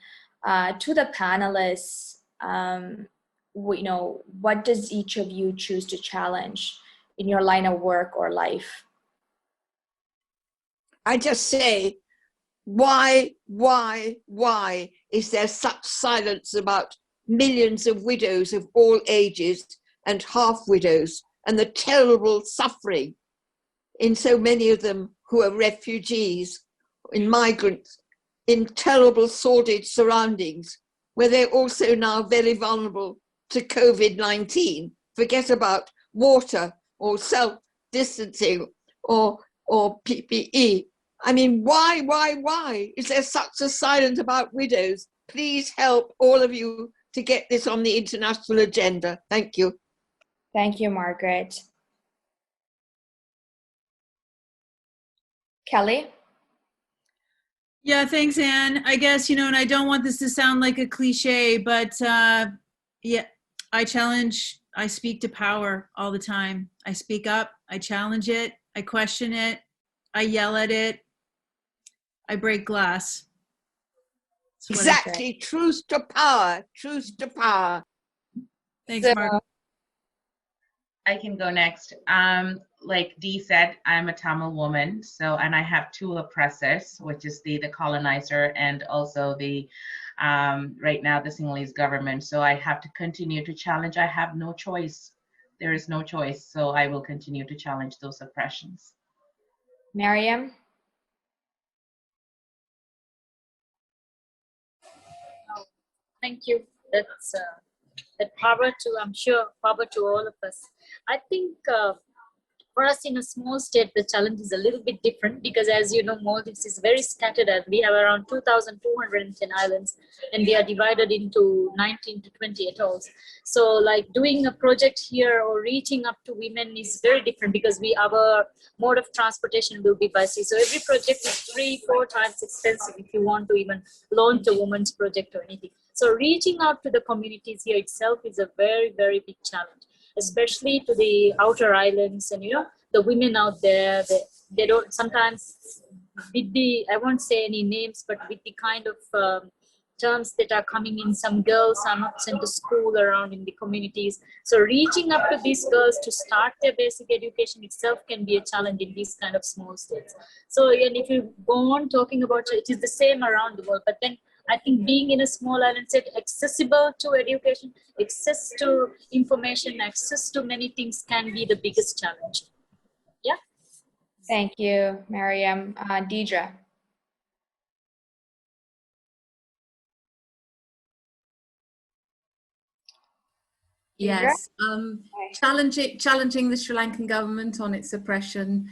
To the panelists, you know, what does each of you choose to challenge in your line of work or life? I just say, why is there such silence about millions of widows of all ages and half widows, and the terrible suffering in so many of them who are refugees, in migrants, in terrible sordid surroundings, where they're also now very vulnerable to COVID-19. Forget about water or self-distancing or PPE. I mean, why is there such a silence about widows? Please help all of you to get this on the international agenda. Thank you. Thank you, Margaret. Kelly? Yeah, thanks, Anne. I guess, you know, and I don't want this to sound like a cliche, but yeah, I challenge, I speak to power all the time. I speak up, I challenge it, I question it, I yell at it, I break glass. Exactly, truth to power, truth to power. Thanks, Mark. I can go next. Like Dee said, I'm a Tamil woman, so, and I have two oppressors, which is the colonizer and also the right now, the Sinhalese government. So I have to continue to challenge. I have no choice. There is no choice. So I will continue to challenge those oppressions. Mariyam? Thank you. That's that power to, I'm sure, power to all of us. I think for us in a small state, the challenge is a little bit different because, as you know, Maldives is very scattered and we have around 2,210 islands and they are divided into 19 to 20 atolls. So like doing a project here or reaching up to women is very different because our mode of transportation will be by sea. So every project is 3-4 times expensive if you want to even launch a woman's project or anything. So reaching out to the communities here itself is a very, very big challenge, especially to the outer islands. And, you know, the women out there, they don't sometimes, with the, I won't say any names, but with the kind of terms that are coming in, some girls are not sent to school around in the communities. So reaching up to these girls to start their basic education itself can be a challenge in these kind of small states. So, and if you go on talking about it, is the same around the world, but then I think being in a small island state, accessible to education, access to information, access to many things can be the biggest challenge. Yeah. Thank you, Mariyam. Deirdre? Yes, challenging the Sri Lankan government on its oppression.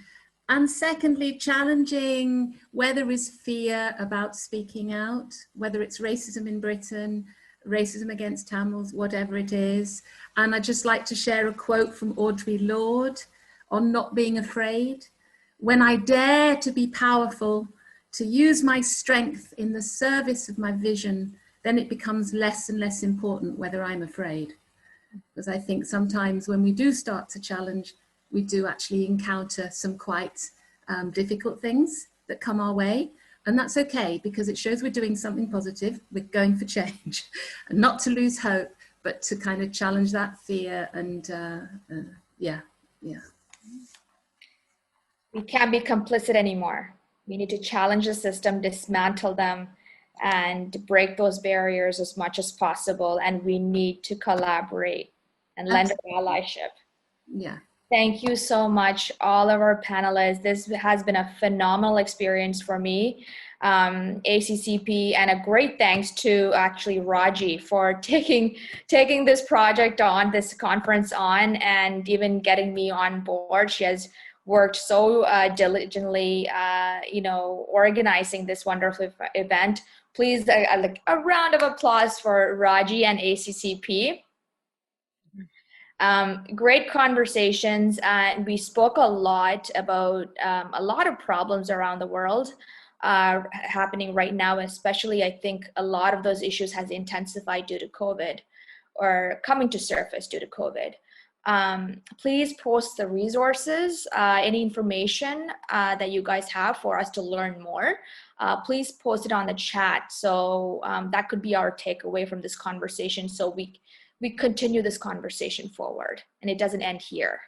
And secondly, challenging where there is fear about speaking out, whether it's racism in Britain, racism against Tamils, whatever it is. And I'd just like to share a quote from Audre Lorde on not being afraid. When I dare to be powerful, to use my strength in the service of my vision, then it becomes less and less important whether I'm afraid. Because I think sometimes when we do start to challenge, we do actually encounter some quite difficult things that come our way. And that's okay, because it shows we're doing something positive. We're going for change. And not to lose hope, but to kind of challenge that fear and yeah. We can't be complicit anymore. We need to challenge the system, dismantle them, and break those barriers as much as possible. And we need to collaborate and lend our allyship. Yeah. Thank you so much, all of our panelists. This has been a phenomenal experience for me, ACCP, and a great thanks to actually Raji for taking this project on, this conference on, and even getting me on board. She has worked so diligently, organizing this wonderful event. Please, a round of applause for Raji and ACCP. Great conversations. We spoke a lot about a lot of problems around the world happening right now, especially I think a lot of those issues has intensified due to COVID or coming to surface due to COVID. Please post the resources, any information that you guys have for us to learn more. Please post it on the chat. So that could be our takeaway from this conversation. So we continue this conversation forward and it doesn't end here.